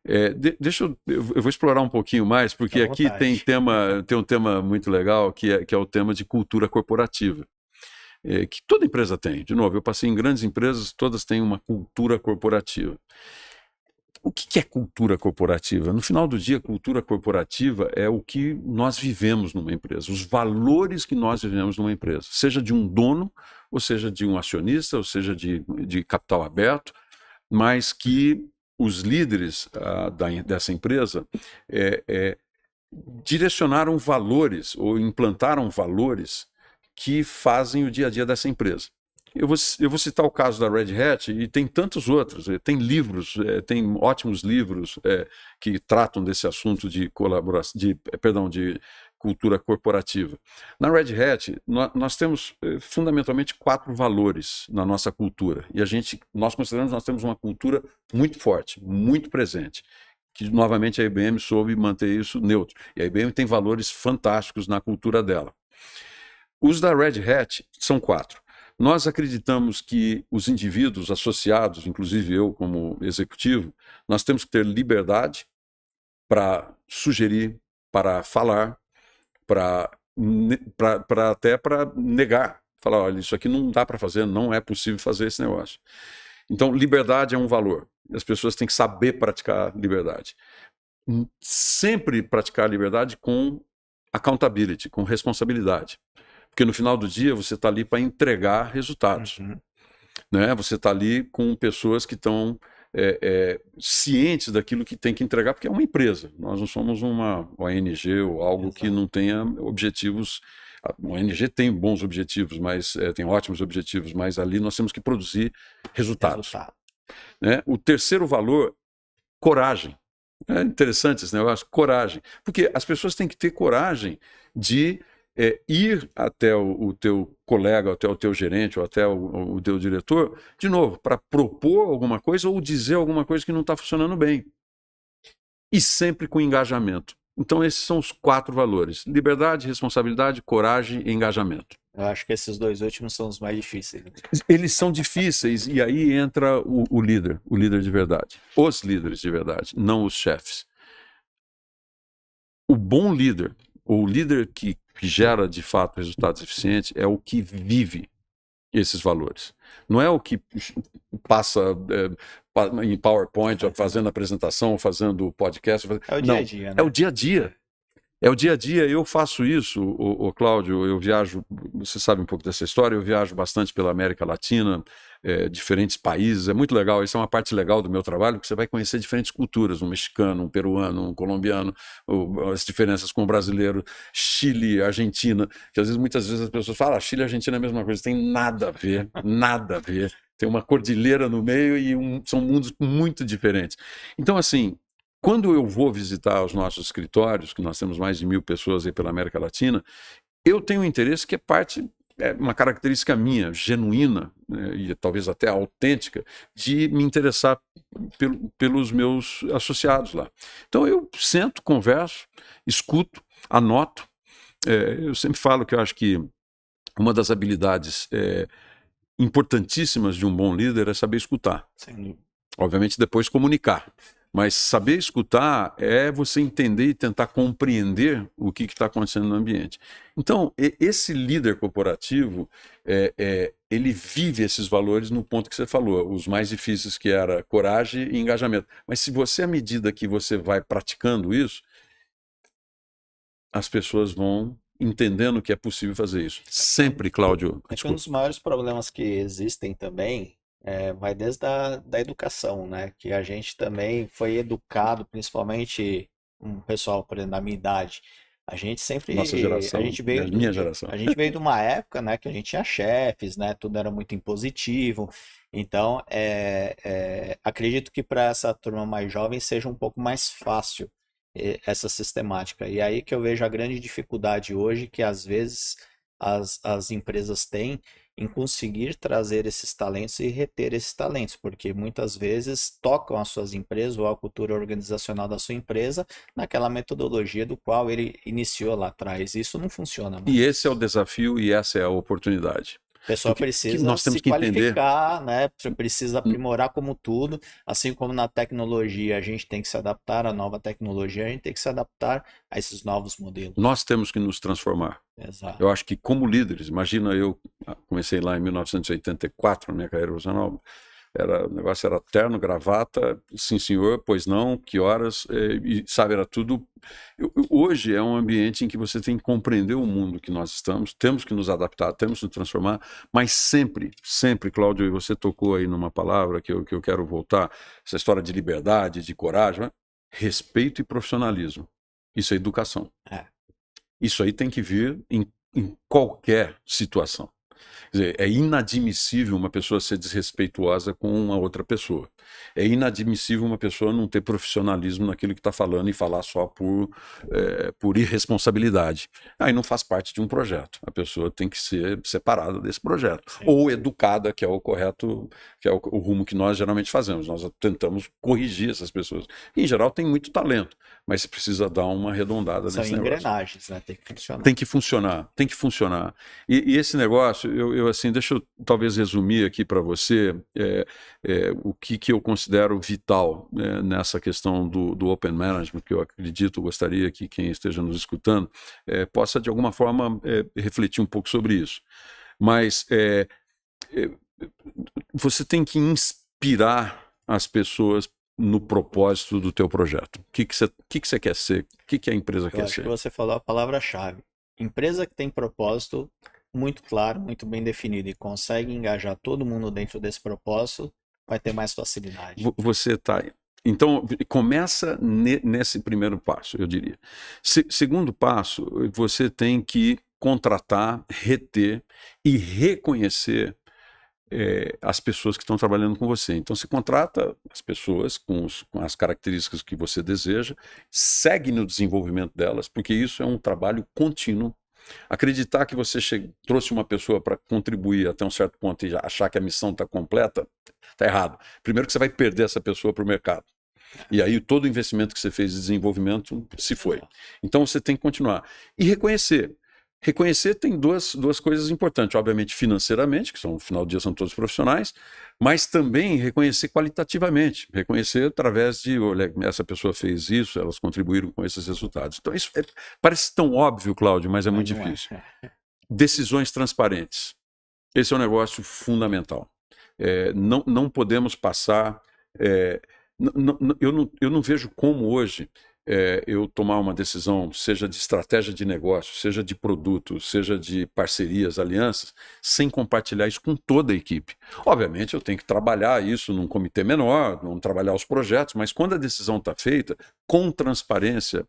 Eu vou explorar um pouquinho mais, porque À aqui tem um tema muito legal, que é o tema de cultura corporativa. Que toda empresa tem. De novo, eu passei em grandes empresas, todas têm uma cultura corporativa. O que é cultura corporativa? No final do dia, cultura corporativa é o que nós vivemos numa empresa, os valores que nós vivemos numa empresa, seja de um dono, ou seja de um acionista, ou seja de capital aberto, mas que os líderes dessa empresa direcionaram valores ou implantaram valores que fazem o dia a dia dessa empresa. Eu vou citar o caso da Red Hat e tem tantos outros. Tem livros, tem ótimos livros que tratam desse assunto de cultura corporativa. Na Red Hat, nós temos fundamentalmente 4 valores na nossa cultura. E nós consideramos que nós temos uma cultura muito forte, muito presente, que novamente a IBM soube manter isso neutro. E a IBM tem valores fantásticos na cultura dela. Os da Red Hat são 4. Nós acreditamos que os indivíduos associados, inclusive eu como executivo, nós temos que ter liberdade para sugerir, para falar, até para negar. Falar, olha, isso aqui não dá para fazer, não é possível fazer esse negócio. Então, liberdade é um valor. As pessoas têm que saber praticar liberdade. Sempre praticar liberdade com accountability, com responsabilidade. Porque no final do dia você está ali para entregar resultados. Né? Você está ali com pessoas que estão cientes daquilo que tem que entregar, porque é uma empresa. Nós não somos uma ONG ou algo que não tenha objetivos. A ONG tem bons objetivos, tem ótimos objetivos, mas ali nós temos que produzir resultados. Né? O terceiro valor, coragem. É interessante esse negócio, coragem. Porque as pessoas têm que ter coragem de ir até o teu colega, até o teu gerente, ou até o teu diretor, de novo, para propor alguma coisa ou dizer alguma coisa que não está funcionando bem. E sempre com engajamento. Então esses são os 4 valores: liberdade, responsabilidade, coragem e engajamento. Eu acho que esses 2 últimos são os mais difíceis. Eles são difíceis, e aí entra o líder de verdade. Os líderes de verdade, não os chefes. O bom líder, ou o líder que gera de fato resultados eficientes, é o que vive esses valores. Não é o que passa em PowerPoint, fazendo apresentação, fazendo podcast. É o dia a dia, né? É o dia a dia. É o dia a dia. Eu faço isso, o Cláudio, eu viajo, você sabe um pouco dessa história, eu viajo bastante pela América Latina, diferentes países, é muito legal, isso é uma parte legal do meu trabalho, porque você vai conhecer diferentes culturas, um mexicano, um peruano, um colombiano, as diferenças com o brasileiro, Chile, Argentina, que muitas vezes as pessoas falam, Chile e Argentina é a mesma coisa, tem nada a ver, nada a ver, tem uma cordilheira no meio e são mundos muito diferentes. Então, assim, quando eu vou visitar os nossos escritórios, que nós temos mais de 1000 pessoas aí pela América Latina, eu tenho um interesse que é uma característica minha, genuína, né, e talvez até autêntica, de me interessar pelos meus associados lá. Então eu sento, converso, escuto, anoto. Eu sempre falo que eu acho que uma das habilidades importantíssimas de um bom líder é saber escutar. Sim. Obviamente depois comunicar. Mas saber escutar é você entender e tentar compreender o que está acontecendo no ambiente. Então, esse líder corporativo, ele vive esses valores no ponto que você falou, os mais difíceis, que era coragem e engajamento. Mas se você, à medida que você vai praticando isso, as pessoas vão entendendo que é possível fazer isso. Sempre, Cláudio. É que um dos maiores problemas que existem também vai desde da educação, né? Que a gente também foi educado, principalmente um pessoal, por exemplo, da minha idade. A gente sempre, Nossa geração, minha geração. a gente veio de uma época, né, que a gente tinha chefes, né? Tudo era muito impositivo. Então, acredito que para essa turma mais jovem seja um pouco mais fácil essa sistemática. E aí que eu vejo a grande dificuldade hoje que às vezes as empresas têm em conseguir trazer esses talentos e reter esses talentos, porque muitas vezes tocam as suas empresas ou a cultura organizacional da sua empresa naquela metodologia do qual ele iniciou lá atrás. Isso não funciona mais. E esse é o desafio e essa é a oportunidade. A pessoa precisa se qualificar, né? Precisa aprimorar como tudo, assim como na tecnologia a gente tem que se adaptar à nova tecnologia, a gente tem que se adaptar a esses novos modelos. Nós temos que nos transformar. Exato. Eu acho que como líderes, imagina, eu comecei lá em 1984 na minha carreira profissional, o negócio era terno, gravata, sim senhor, pois não, que horas, e sabe, era tudo. Hoje é um ambiente em que você tem que compreender o mundo que nós estamos, temos que nos adaptar, temos que nos transformar, mas sempre, sempre, Cláudio, e você tocou aí numa palavra que eu quero voltar, essa história de liberdade, de coragem, né? Respeito e profissionalismo. Isso é educação. Isso aí tem que vir em qualquer situação. Quer dizer, é inadmissível uma pessoa ser desrespeituosa com uma outra pessoa. É inadmissível uma pessoa não ter profissionalismo naquilo que está falando e falar só por irresponsabilidade. Aí não faz parte de um projeto. A pessoa tem que ser separada desse projeto. Sim. Ou educada, que é o correto, que é o rumo que nós geralmente fazemos. Nós tentamos corrigir essas pessoas. Em geral, tem muito talento, mas você precisa dar uma arredondada São nesse negócio. engrenagens, né? Tem que funcionar. Tem que funcionar, tem que funcionar. E esse negócio, eu assim, deixa eu talvez resumir aqui para você o que eu considero vital nessa questão do Open Management, que eu acredito, gostaria que quem esteja nos escutando possa, de alguma forma, refletir um pouco sobre isso. Mas você tem que inspirar as pessoas no propósito do teu projeto. O que você quer ser? O que a empresa Eu quer acho ser? que você falou a palavra-chave. Empresa que tem propósito muito claro, muito bem definido e consegue engajar todo mundo dentro desse propósito, vai ter mais facilidade. Você está... Então, começa nesse primeiro passo, eu diria. Segundo passo, você tem que contratar, reter e reconhecer as pessoas que estão trabalhando com você. Então, você contrata as pessoas com as características que você deseja, segue no desenvolvimento delas, porque isso é um trabalho contínuo. Acreditar que você trouxe uma pessoa para contribuir até um certo ponto e achar que a missão está completa, está errado. Primeiro que você vai perder essa pessoa para o mercado. E aí todo o investimento que você fez de desenvolvimento se foi. Então você tem que continuar. E reconhecer. Reconhecer tem duas coisas importantes. Obviamente financeiramente, que no final do dia são todos profissionais, mas também reconhecer qualitativamente. Reconhecer através de, olha, essa pessoa fez isso, elas contribuíram com esses resultados. Então isso parece tão óbvio, Cláudio, mas é muito difícil. Decisões transparentes. Esse é um negócio fundamental. Não podemos passar... eu não vejo como hoje eu tomar uma decisão, seja de estratégia de negócio, seja de produto, seja de parcerias, alianças, sem compartilhar isso com toda a equipe. Obviamente eu tenho que trabalhar isso num comitê menor, não trabalhar os projetos, mas quando a decisão está feita, com transparência,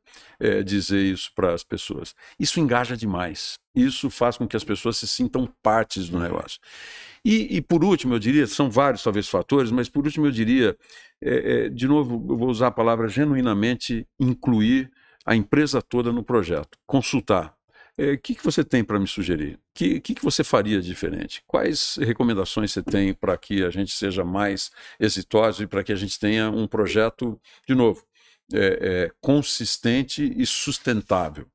dizer isso para as pessoas. Isso engaja demais. Isso faz com que as pessoas se sintam partes do negócio. E por último, eu diria, são vários talvez fatores, mas por último eu diria, de novo, eu vou usar a palavra genuinamente, incluir a empresa toda no projeto, consultar. O que você tem para me sugerir? O que você faria diferente? Quais recomendações você tem para que a gente seja mais exitoso e para que a gente tenha um projeto, de novo, consistente e sustentável,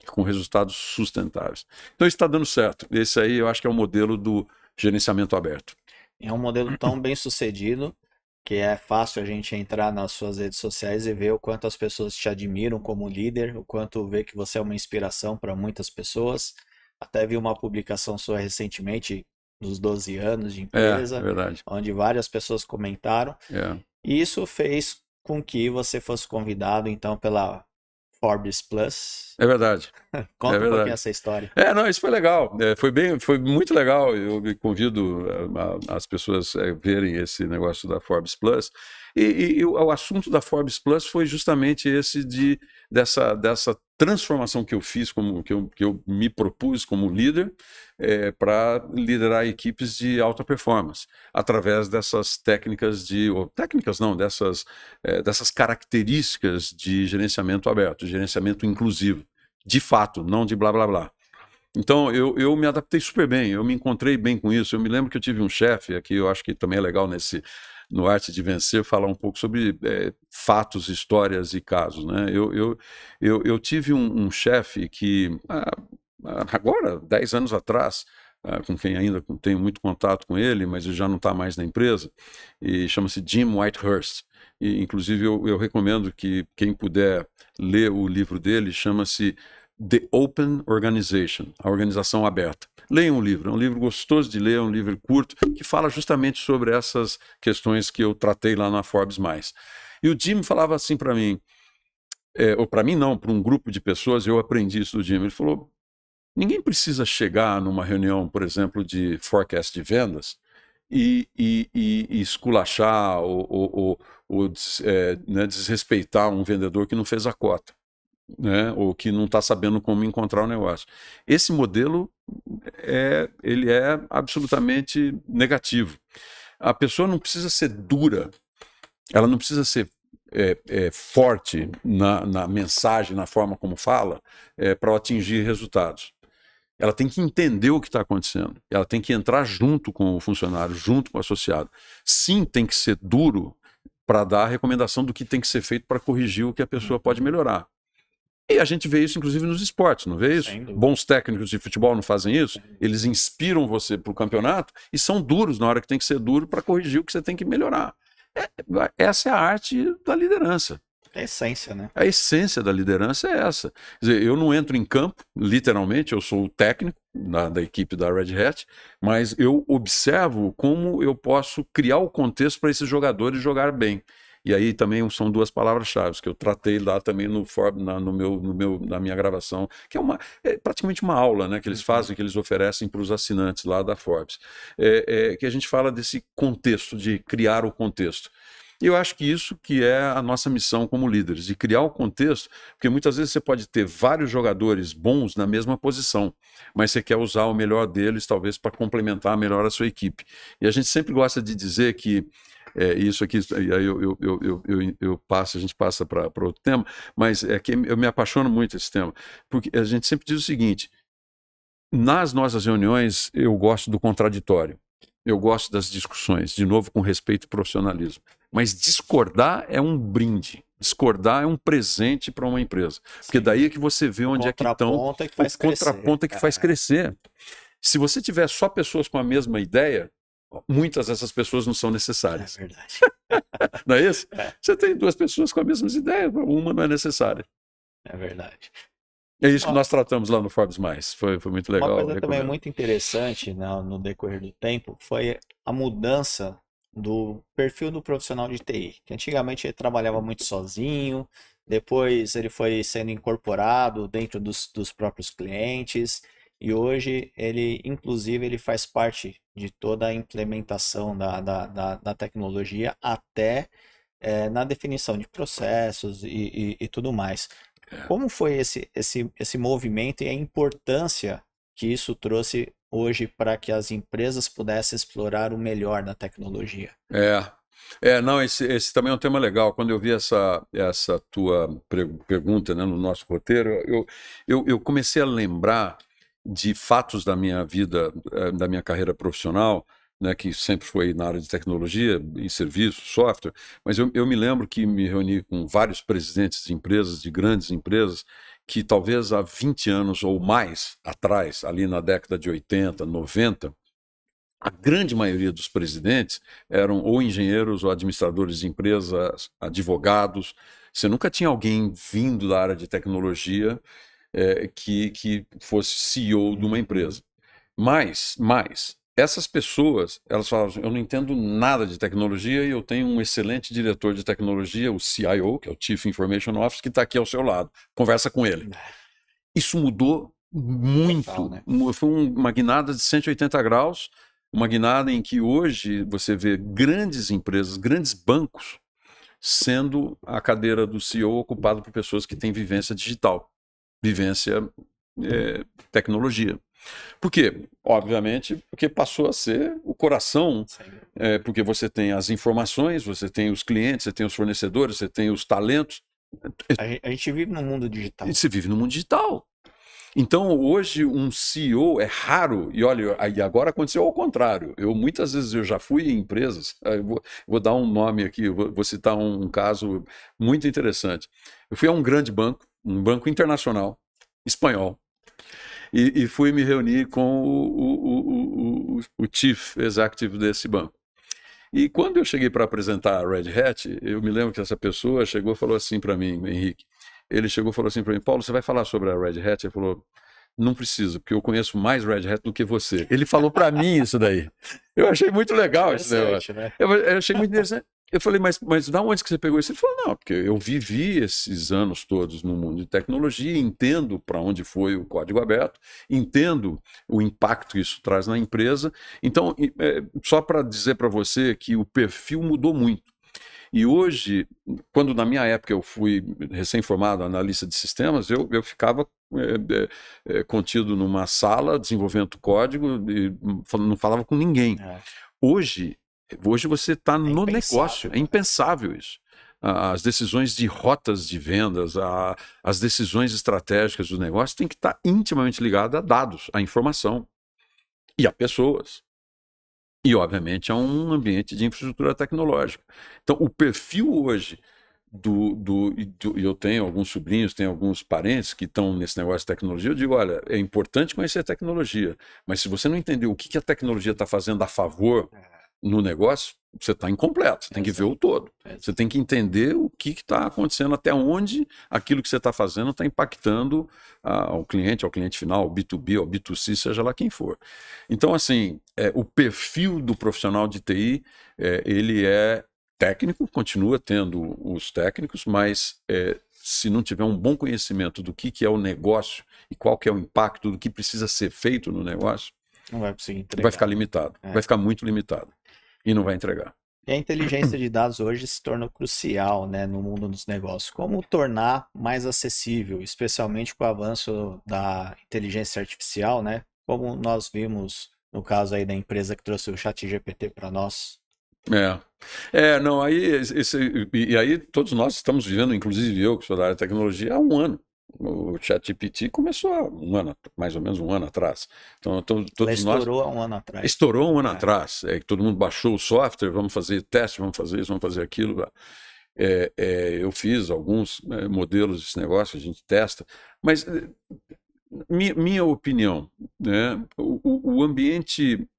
com resultados sustentáveis? Então isso está dando certo. Esse aí eu acho que é o modelo do gerenciamento aberto. É um modelo tão bem sucedido que é fácil a gente entrar nas suas redes sociais e ver o quanto as pessoas te admiram como líder, o quanto vê que você é uma inspiração para muitas pessoas. Até vi uma publicação sua recentemente, dos 12 anos de empresa, verdade. onde várias pessoas comentaram. E isso fez com que você fosse convidado, então, pela Forbes Plus. É verdade. Conta um pouquinho essa história. Não, isso foi legal. Foi muito legal. Eu convido as pessoas a verem esse negócio da Forbes Plus. E o assunto da Forbes Plus foi justamente esse dessa transformação que eu fiz, que eu me propus como líder para liderar equipes de alta performance, através dessas técnicas dessas características de gerenciamento aberto, gerenciamento inclusivo, de fato, não de blá blá blá. Então eu me adaptei super bem, eu me encontrei bem com isso. Eu me lembro que eu tive um chefe aqui, eu acho que também é legal no Arte de Vencer, falar um pouco sobre fatos, histórias e casos, né? Eu tive um chefe que, agora, 10 anos atrás, com quem ainda tenho muito contato com ele, mas ele já não está mais na empresa, e chama-se Jim Whitehurst. E, inclusive, eu recomendo que quem puder ler o livro dele, chama-se The Open Organization, a organização aberta. Leiam o livro, é um livro gostoso de ler, é um livro curto, que fala justamente sobre essas questões que eu tratei lá na Forbes+. E o Jim falava assim para mim, ou para mim não, para um grupo de pessoas, eu aprendi isso do Jim. Ele falou, ninguém precisa chegar numa reunião, por exemplo, de forecast de vendas e esculachar ou desrespeitar um vendedor que não fez a cota, né, ou que não está sabendo como encontrar o negócio. Esse modelo ele é absolutamente negativo. A pessoa não precisa ser dura Ela não precisa ser forte na mensagem, na forma como fala, para atingir resultados. Ela tem que entender o que está acontecendo. Ela tem que entrar junto com o funcionário, junto com o associado. Sim, tem que ser duro para dar a recomendação do que tem que ser feito para corrigir o que a pessoa pode melhorar. E a gente vê isso, inclusive, nos esportes, não vê isso? Bons técnicos de futebol não fazem isso? Eles inspiram você para o campeonato e são duros na hora que tem que ser duro para corrigir o que você tem que melhorar. Essa é a arte da liderança. É a essência, né? A essência da liderança é essa. Quer dizer, eu não entro em campo, literalmente, eu sou o técnico da equipe da Red Hat, mas eu observo como eu posso criar o contexto para esses jogadores jogar bem. E aí também são duas palavras-chave que eu tratei lá também na minha gravação, que é praticamente uma aula, né, que eles fazem, que eles oferecem para os assinantes lá da Forbes. Que a gente fala desse contexto, de criar o contexto. E eu acho que isso que é a nossa missão como líderes, de criar o contexto, porque muitas vezes você pode ter vários jogadores bons na mesma posição, mas você quer usar o melhor deles, talvez, para complementar melhor a sua equipe. E a gente sempre gosta de dizer que isso aqui, aí eu passo, a gente passa para outro tema, mas é que eu me apaixono muito esse tema, porque a gente sempre diz o seguinte: nas nossas reuniões eu gosto do contraditório, eu gosto das discussões, de novo com respeito e profissionalismo, mas discordar é um brinde. Discordar é um presente para uma empresa, porque daí é que você vê onde é que estão o contraponto que faz crescer. Se você tiver só pessoas com a mesma ideia, muitas dessas pessoas não são necessárias. É verdade. Não é isso? Você tem duas pessoas com as mesmas ideias, uma não é necessária. É verdade. É isso que nós tratamos lá no Forbes Mais. Foi muito legal. Uma coisa também muito interessante, né, no decorrer do tempo foi a mudança do perfil do profissional de TI, que antigamente ele trabalhava muito sozinho, depois ele foi sendo incorporado dentro dos próprios clientes, e hoje ele, inclusive, ele faz parte de toda a implementação da tecnologia até na definição de processos e tudo mais. Como foi esse movimento e a importância que isso trouxe hoje para que as empresas pudessem explorar o melhor da tecnologia? Não, esse também é um tema legal. Quando eu vi essa tua pergunta, né, no nosso roteiro, eu comecei a lembrar de fatos da minha vida, da minha carreira profissional, né, que sempre foi na área de tecnologia e serviço, software, mas eu me lembro que me reuni com vários presidentes de empresas, de grandes empresas, que talvez há 20 anos ou mais atrás, ali na década de 80, 90, a grande maioria dos presidentes eram ou engenheiros ou administradores de empresas, advogados. Você nunca tinha alguém vindo da área de tecnologia que fosse CEO de uma empresa. Mas essas pessoas, elas falavam assim: eu não entendo nada de tecnologia e eu tenho um excelente diretor de tecnologia, o CIO, que é o Chief Information Officer, que está aqui ao seu lado. Conversa com ele. Isso mudou muito. Total, né? Foi uma guinada de 180 graus, uma guinada em que hoje você vê grandes empresas, grandes bancos, sendo a cadeira do CEO ocupada por pessoas que têm vivência digital, vivência tecnologia. Por quê? Obviamente, porque passou a ser o coração, porque você tem as informações, você tem os clientes, você tem os fornecedores, você tem os talentos. A gente vive no mundo digital. E você vive no mundo digital. Então, hoje, um CEO é raro, e olha, agora aconteceu ao contrário. Muitas vezes eu já fui em empresas, vou dar um nome aqui, vou citar um caso muito interessante. Eu fui a um grande banco, um banco internacional, espanhol, e fui me reunir com o Chief Executive desse banco. E quando eu cheguei para apresentar a Red Hat, eu me lembro que essa pessoa chegou e falou assim para mim, Henrique, ele chegou e falou assim para mim: Paulo, você vai falar sobre a Red Hat? Ele falou: não preciso, porque eu conheço mais Red Hat do que você. Ele falou para mim isso daí. Eu achei muito legal esse negócio. Né? Eu achei muito interessante. Eu falei: mas da onde que você pegou isso? Ele falou: não, porque eu vivi esses anos todos no mundo de tecnologia, entendo para onde foi o código aberto, entendo o impacto que isso traz na empresa. Então, só para dizer para você que o perfil mudou muito. E hoje, quando na minha época eu fui recém-formado analista de sistemas, eu ficava contido numa sala, desenvolvendo código, e não falava com ninguém. Hoje, Hoje você está no impensável, negócio, é impensável isso. As decisões de rotas de vendas, as decisões estratégicas do negócio têm que estar intimamente ligadas a dados, a informação e a pessoas. E, obviamente, a um ambiente de infraestrutura tecnológica. Então, o perfil hoje eu tenho alguns sobrinhos, tenho alguns parentes que estão nesse negócio de tecnologia, eu digo, olha, é importante conhecer a tecnologia, mas se você não entender o que a tecnologia está fazendo a favor no negócio, você está incompleto, você tem que ver o todo. Você tem que entender o que está acontecendo, até onde aquilo que você está fazendo está impactando ao cliente final, ao B2B, ao B2C, seja lá quem for. Então, assim, o perfil do profissional de TI, ele é técnico, continua tendo os técnicos, mas se não tiver um bom conhecimento do que é o negócio e qual que é o impacto do que precisa ser feito no negócio, não vai conseguir entregar. Vai ficar limitado, vai ficar muito limitado e não vai entregar. E a inteligência de dados hoje se tornou crucial, né, no mundo dos negócios. Como tornar mais acessível, especialmente com o avanço da inteligência artificial, né? Como nós vimos no caso aí da empresa que trouxe o ChatGPT para nós. Não, e aí todos nós estamos vivendo, inclusive eu, que sou da área de tecnologia, há um ano. O ChatGPT começou há mais ou menos um ano atrás. Então, estourou há um ano atrás. Estourou um ano atrás. Todo mundo baixou o software, vamos fazer teste, vamos fazer isso, vamos fazer aquilo. Eu fiz alguns modelos desse negócio, a gente testa, mas minha opinião, né, o ambiente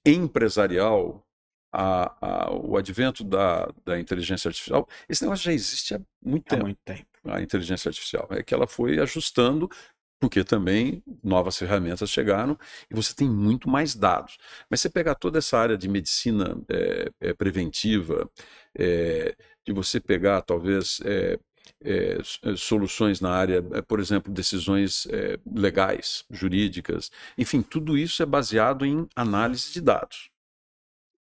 empresarial, o advento da inteligência artificial, esse negócio já existe há muito tempo. A inteligência artificial é que ela foi ajustando, porque também novas ferramentas chegaram e você tem muito mais dados. Mas você pegar toda essa área de medicina preventiva, de você pegar talvez soluções na área, por exemplo, decisões legais, jurídicas, enfim, tudo isso é baseado em análise de dados.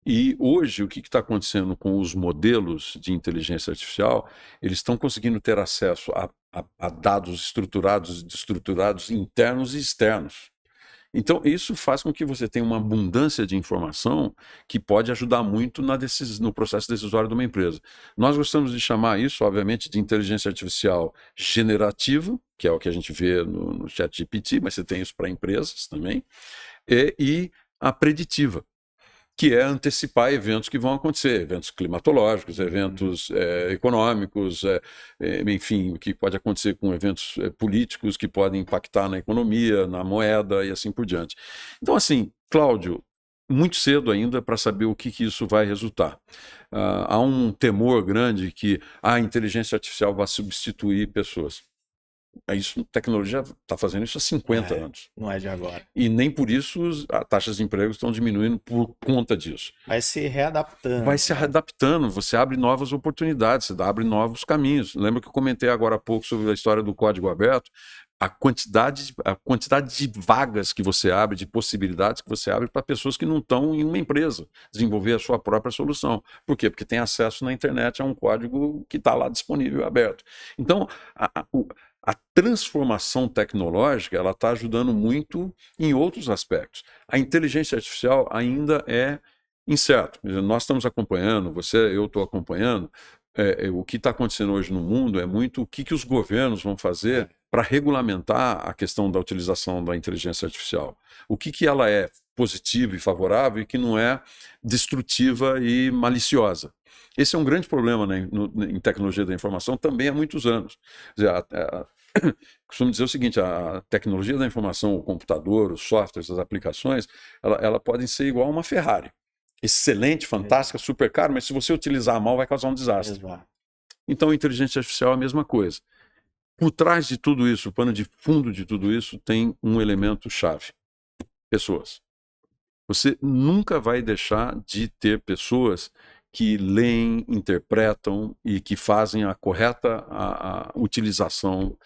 E hoje, o que está acontecendo com os modelos de inteligência artificial? Eles estão conseguindo ter acesso a dados estruturados internos e externos. Então, isso faz com que você tenha uma abundância de informação que pode ajudar muito no processo decisório de uma empresa. Nós gostamos de chamar isso, obviamente, de inteligência artificial generativa, que é o que a gente vê no ChatGPT, mas você tem isso para empresas também, e a preditiva, que é antecipar eventos que vão acontecer, eventos climatológicos, eventos econômicos, enfim, o que pode acontecer com eventos políticos que podem impactar na economia, na moeda e assim por diante. Então, assim, Cláudio, muito cedo ainda para saber o que isso vai resultar. Há um temor grande que a inteligência artificial vai substituir pessoas. A tecnologia está fazendo isso há 50 anos. Não é de agora. E nem por isso as taxas de emprego estão diminuindo por conta disso. Vai se readaptando. Vai se readaptando, você abre novas oportunidades, você abre novos caminhos. Lembra que eu comentei agora há pouco sobre a história do código aberto? A quantidade de vagas que você abre, de possibilidades que você abre para pessoas que não estão em uma empresa desenvolver a sua própria solução. Por quê? Porque tem acesso na internet a um código que está lá disponível, aberto. Então, a transformação tecnológica ela está ajudando muito em outros aspectos. A inteligência artificial ainda é incerto. Nós estamos acompanhando, eu estou acompanhando, o que está acontecendo hoje no mundo é muito o que os governos vão fazer para regulamentar a questão da utilização da inteligência artificial. O que ela é positiva e favorável e que não é destrutiva e maliciosa. Esse é um grande problema, né, em tecnologia da informação também há muitos anos. Quer dizer, costumo dizer o seguinte, a tecnologia da informação, o computador, os softwares, as aplicações, ela podem ser igual a uma Ferrari. Excelente, fantástica, super caro, mas se você utilizar mal vai causar um desastre. Exato. Então a inteligência artificial é a mesma coisa. Por trás de tudo isso, o pano de fundo de tudo isso, tem um elemento chave. Pessoas. Você nunca vai deixar de ter pessoas que leem, interpretam e que fazem a correta utilização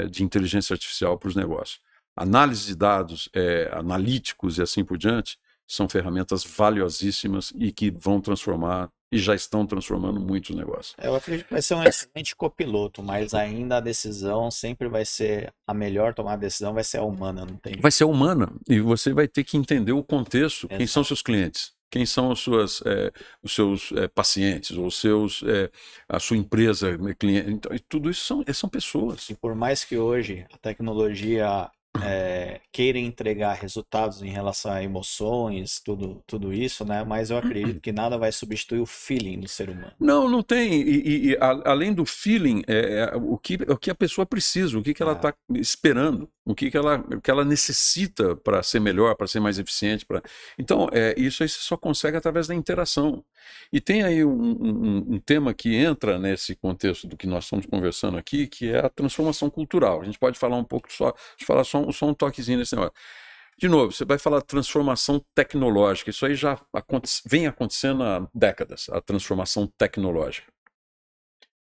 de inteligência artificial para os negócios. Análise de dados, analíticos e assim por diante, são ferramentas valiosíssimas e que vão transformar e já estão transformando muitos negócios. Eu acredito que vai ser um excelente copiloto, mas ainda a decisão sempre vai ser a melhor tomada de decisão, vai ser a humana, não tem. Vai ser humana e você vai ter que entender o contexto, quem são seus clientes, quem são os seus pacientes, ou a sua empresa, cliente. Então, tudo isso são pessoas. E por mais que hoje a tecnologia queira entregar resultados em relação a emoções, tudo isso, né? Mas eu acredito que nada vai substituir o feeling do ser humano. Não tem. Além do feeling, o que a pessoa precisa, o que ela está esperando, o que ela necessita para ser melhor, para ser mais eficiente. Então, isso aí você só consegue através da interação. E tem aí um tema que entra nesse contexto do que nós estamos conversando aqui, que é a transformação cultural. A gente pode falar um pouco falar só um toquezinho nesse negócio. De novo, você vai falar transformação tecnológica. Isso aí já vem acontecendo há décadas, a transformação tecnológica.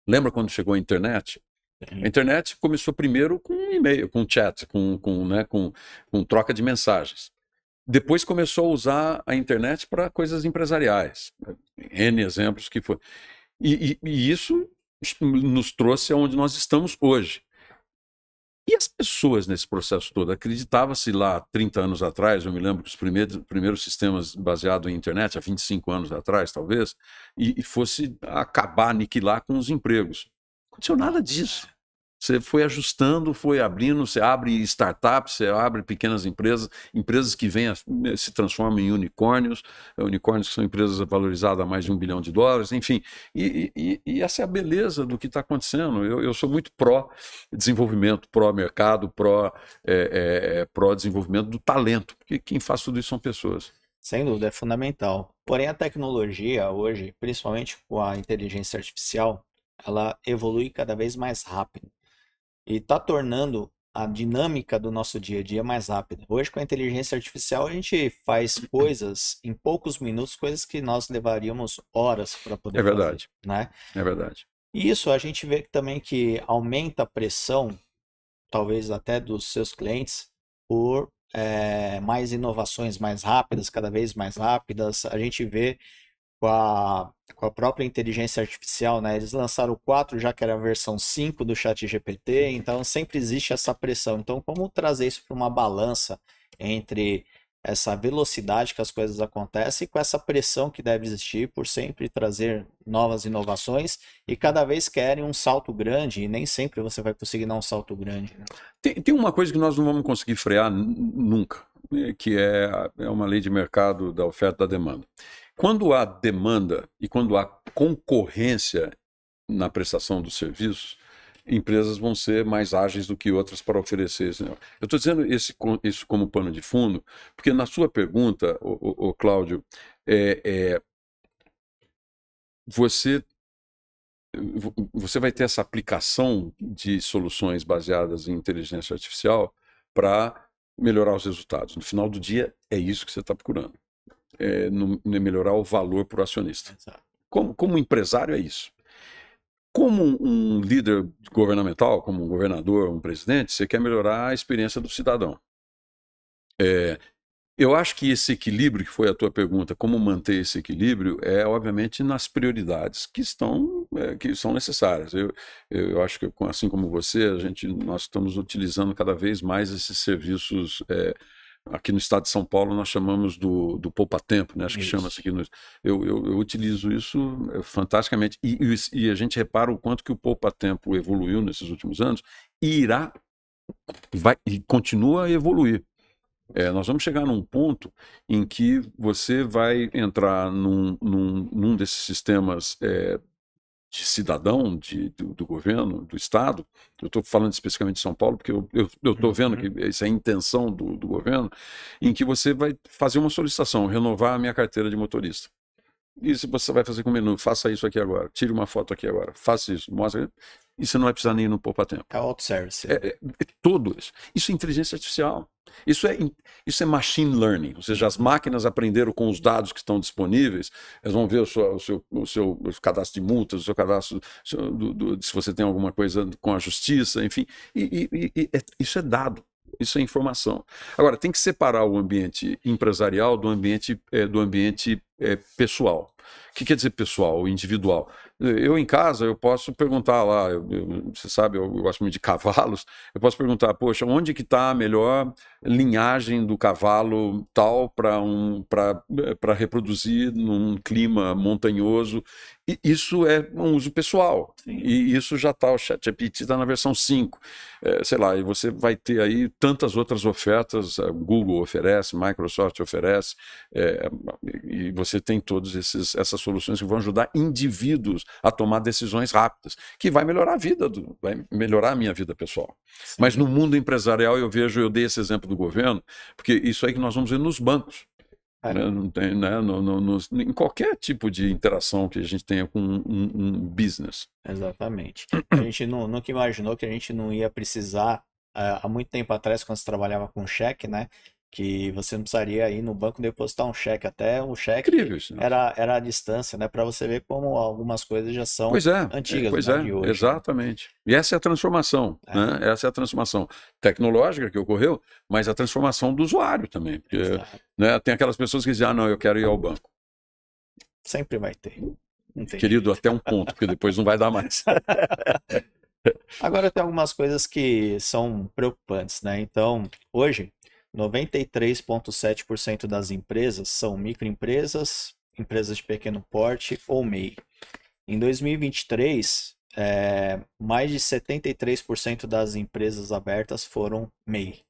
Lembra quando chegou a internet? A internet começou primeiro com um e-mail, com chat, com troca de mensagens. Depois começou a usar a internet para coisas empresariais. N exemplos que foi. E isso nos trouxe aonde nós estamos hoje. E as pessoas nesse processo todo? Acreditava-se lá 30 anos atrás, eu me lembro que os primeiros sistemas baseados em internet, há 25 anos atrás, talvez, e fosse acabar, aniquilar com os empregos. Não aconteceu nada disso. Você foi ajustando, foi abrindo, você abre startups, você abre pequenas empresas que se transformam em unicórnios que são empresas valorizadas a mais de $1 bilhão, enfim. E essa é a beleza do que está acontecendo. Eu sou muito pró-desenvolvimento, pró-mercado, pró-desenvolvimento do talento, porque quem faz tudo isso são pessoas. Sem dúvida, é fundamental. Porém, a tecnologia hoje, principalmente com a inteligência artificial, ela evolui cada vez mais rápido. E está tornando a dinâmica do nosso dia a dia mais rápida. Hoje, com a inteligência artificial, a gente faz coisas em poucos minutos, coisas que nós levaríamos horas para poder fazer. É verdade. Né? É verdade. E isso a gente vê também que aumenta a pressão, talvez até dos seus clientes, por mais inovações mais rápidas, cada vez mais rápidas. A gente vê com a própria inteligência artificial, né? Eles lançaram o 4, já que era a versão 5 do ChatGPT, então sempre existe essa pressão. Então, como trazer isso para uma balança entre essa velocidade que as coisas acontecem e com essa pressão que deve existir por sempre trazer novas inovações e cada vez querem um salto grande e nem sempre você vai conseguir dar um salto grande, né? Tem uma coisa que nós não vamos conseguir frear nunca, que é uma lei de mercado da oferta e da demanda. Quando há demanda e quando há concorrência na prestação dos serviços, empresas vão ser mais ágeis do que outras para oferecer isso. Eu estou dizendo isso como pano de fundo, porque na sua pergunta, Cláudio, você vai ter essa aplicação de soluções baseadas em inteligência artificial para melhorar os resultados. No final do dia, é isso que você está procurando. Melhorar o valor para o acionista. Como empresário, é isso. Como um líder governamental, como um governador, um presidente, você quer melhorar a experiência do cidadão. Eu acho que esse equilíbrio, que foi a tua pergunta, como manter esse equilíbrio, obviamente nas prioridades que são necessárias. Eu acho que, assim como você, nós estamos utilizando cada vez mais esses serviços. Aqui no estado de São Paulo nós chamamos do poupa-tempo, né? Acho que chama-se aqui. Eu utilizo isso fantasticamente. E a gente repara o quanto que o poupa-tempo evoluiu nesses últimos anos e continua a evoluir. Nós vamos chegar num ponto em que você vai entrar num desses sistemas de cidadão, do governo, do Estado. Eu estou falando especificamente de São Paulo, porque eu estou vendo que essa é a intenção do governo, em que você vai fazer uma solicitação, renovar a minha carteira de motorista. E se você vai fazer com o menu, faça isso aqui agora, tire uma foto aqui agora, faça isso, mostra. E você não vai precisar nem ir no poupa-tempo. É auto-service. Tudo isso. Isso é inteligência artificial. Isso é machine learning. Ou seja, as máquinas aprenderam com os dados que estão disponíveis, elas vão ver o seu cadastro de multas, o seu cadastro se você tem alguma coisa com a justiça, enfim. Isso é dado. Isso é informação. Agora, tem que separar o ambiente empresarial do ambiente pessoal. O que quer dizer pessoal, individual? Eu em casa, eu posso perguntar lá, você sabe, eu gosto muito de cavalos, eu posso perguntar, poxa, onde que está a melhor linhagem do cavalo tal para reproduzir num clima montanhoso? E isso é um uso pessoal. Sim. E isso já está, o ChatGPT está na versão 5. Sei lá, e você vai ter aí tantas outras ofertas, a Google oferece, Microsoft oferece, e você tem todas essas soluções que vão ajudar indivíduos a tomar decisões rápidas, que vai melhorar vai melhorar a minha vida pessoal. Sim. Mas no mundo empresarial eu dei esse exemplo do governo, porque isso aí que nós vamos ver nos bancos. Né? Não tem, né? Em qualquer tipo de interação que a gente tenha com um business. Exatamente. A gente nunca imaginou que a gente não ia precisar, há muito tempo atrás, quando você trabalhava com cheque, né? Que você não precisaria ir no banco depositar um cheque. Até o cheque Incrível isso, né? era à distância, né? Para você ver como algumas coisas já são antigas, pois né, de hoje. exatamente. E essa é a transformação, né? Essa é a transformação tecnológica que ocorreu, mas a transformação do usuário também. Porque, né, tem aquelas pessoas que dizem, não, eu quero ir ao banco. Sempre vai ter. Querido, até um ponto, porque depois não vai dar mais. Agora tem algumas coisas que são preocupantes, né? Então, hoje, 93,7% das empresas são microempresas, empresas de pequeno porte ou MEI. Em 2023, mais de 73% das empresas abertas foram MEI.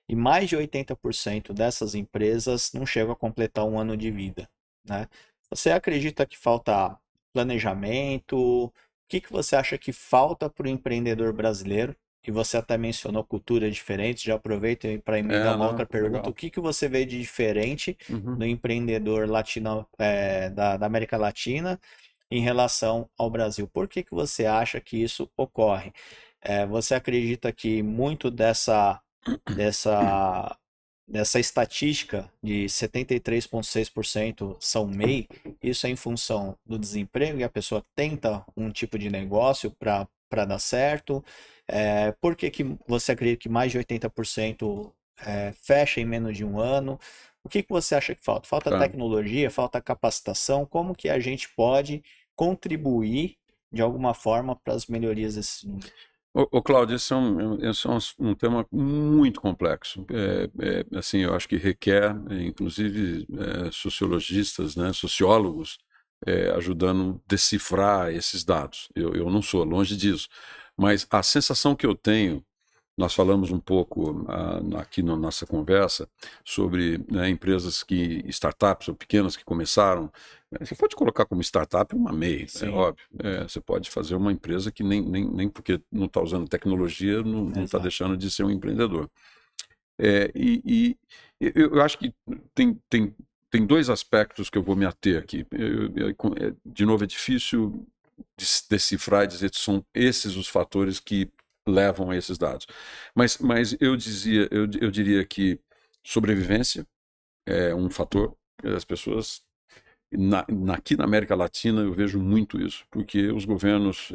E mais de 80% dessas empresas não chegam a completar um ano de vida, né? Você acredita que falta planejamento? O que você acha que falta para o empreendedor brasileiro? E você até mencionou culturas diferentes, já aproveito para emendar uma outra pergunta. Legal. O que você vê de diferente no empreendedor latino, da América Latina em relação ao Brasil? Por que você acha que isso ocorre? Você acredita que muito dessa estatística de 73,6% são MEI, isso é em função do desemprego e a pessoa tenta um tipo de negócio para dar certo? Por que você acredita que mais de 80% fecha em menos de um ano? O que você acha que falta? Falta tecnologia? Falta capacitação? Como que a gente pode contribuir de alguma forma para as melhorias desses números? Cláudio, esse é um tema muito complexo. Assim, eu acho que requer, inclusive, sociologistas, né, sociólogos, ajudando a decifrar esses dados. Eu não sou, longe disso. Mas a sensação que eu tenho, nós falamos um pouco aqui na nossa conversa sobre, né, empresas startups ou pequenas que começaram. Você pode colocar como startup uma MEI, é óbvio. Você pode fazer uma empresa que nem porque não está usando tecnologia não está deixando de ser um empreendedor. E eu acho que tem dois aspectos que eu vou me ater aqui. De novo, é difícil decifrar e dizer que são esses os fatores que levam a esses dados. Mas eu diria que sobrevivência é um fator. As pessoas aqui na América Latina eu vejo muito isso, porque os governos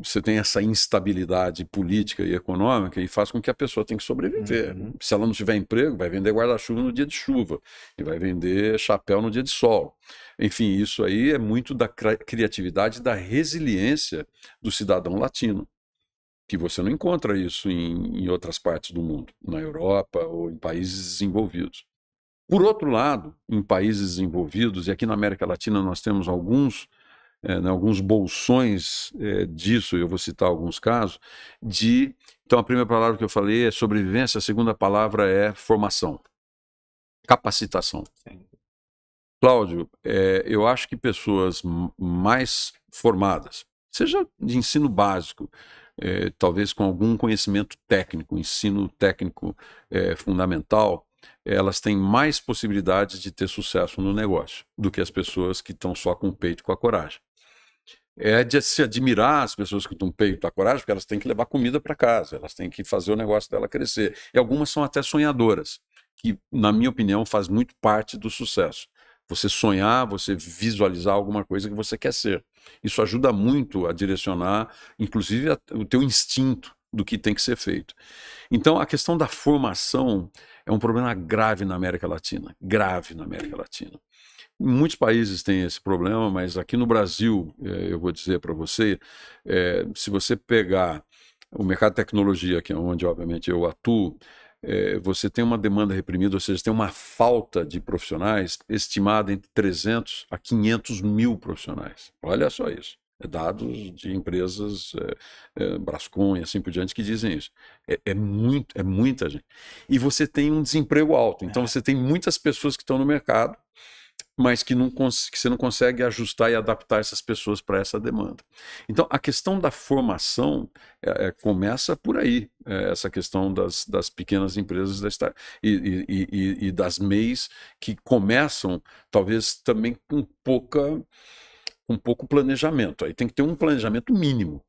você tem essa instabilidade política e econômica e faz com que a pessoa tenha que sobreviver. Se ela não tiver emprego, vai vender guarda-chuva no dia de chuva e vai vender chapéu no dia de sol. Enfim, isso aí é muito da criatividade e da resiliência do cidadão latino, que você não encontra isso em outras partes do mundo, na Europa ou em países desenvolvidos. Por outro lado, em países desenvolvidos, e aqui na América Latina nós temos alguns bolsões disso, eu vou citar alguns casos, então a primeira palavra que eu falei é sobrevivência, a segunda palavra é formação, capacitação. Sim. Cláudio, eu acho que pessoas mais formadas, seja de ensino básico, talvez com algum conhecimento técnico, ensino técnico fundamental, elas têm mais possibilidades de ter sucesso no negócio do que as pessoas que estão só com o peito e com a coragem. É de se admirar as pessoas que estão com o peito e com a coragem, porque elas têm que levar comida para casa, elas têm que fazer o negócio dela crescer. E algumas são até sonhadoras, que, na minha opinião, faz muito parte do sucesso. Você sonhar, você visualizar alguma coisa que você quer ser. Isso ajuda muito a direcionar, inclusive, o teu instinto do que tem que ser feito. Então, a questão da formação é um problema grave na América Latina. Grave na América Latina. Muitos países têm esse problema, mas aqui no Brasil, eu vou dizer para você, se você pegar o mercado de tecnologia, que é onde, obviamente, eu atuo, você tem uma demanda reprimida, ou seja, tem uma falta de profissionais estimada entre 300 a 500 mil profissionais. Olha só isso. Dados de empresas, Brascom e assim por diante, que dizem isso. É muita gente. E você tem um desemprego alto. Então, você tem muitas pessoas que estão no mercado, mas que você não consegue ajustar e adaptar essas pessoas para essa demanda. Então, a questão da formação começa por aí, essa questão das pequenas empresas e das MEIs, que começam, talvez, também com pouco planejamento. Aí tem que ter um planejamento mínimo,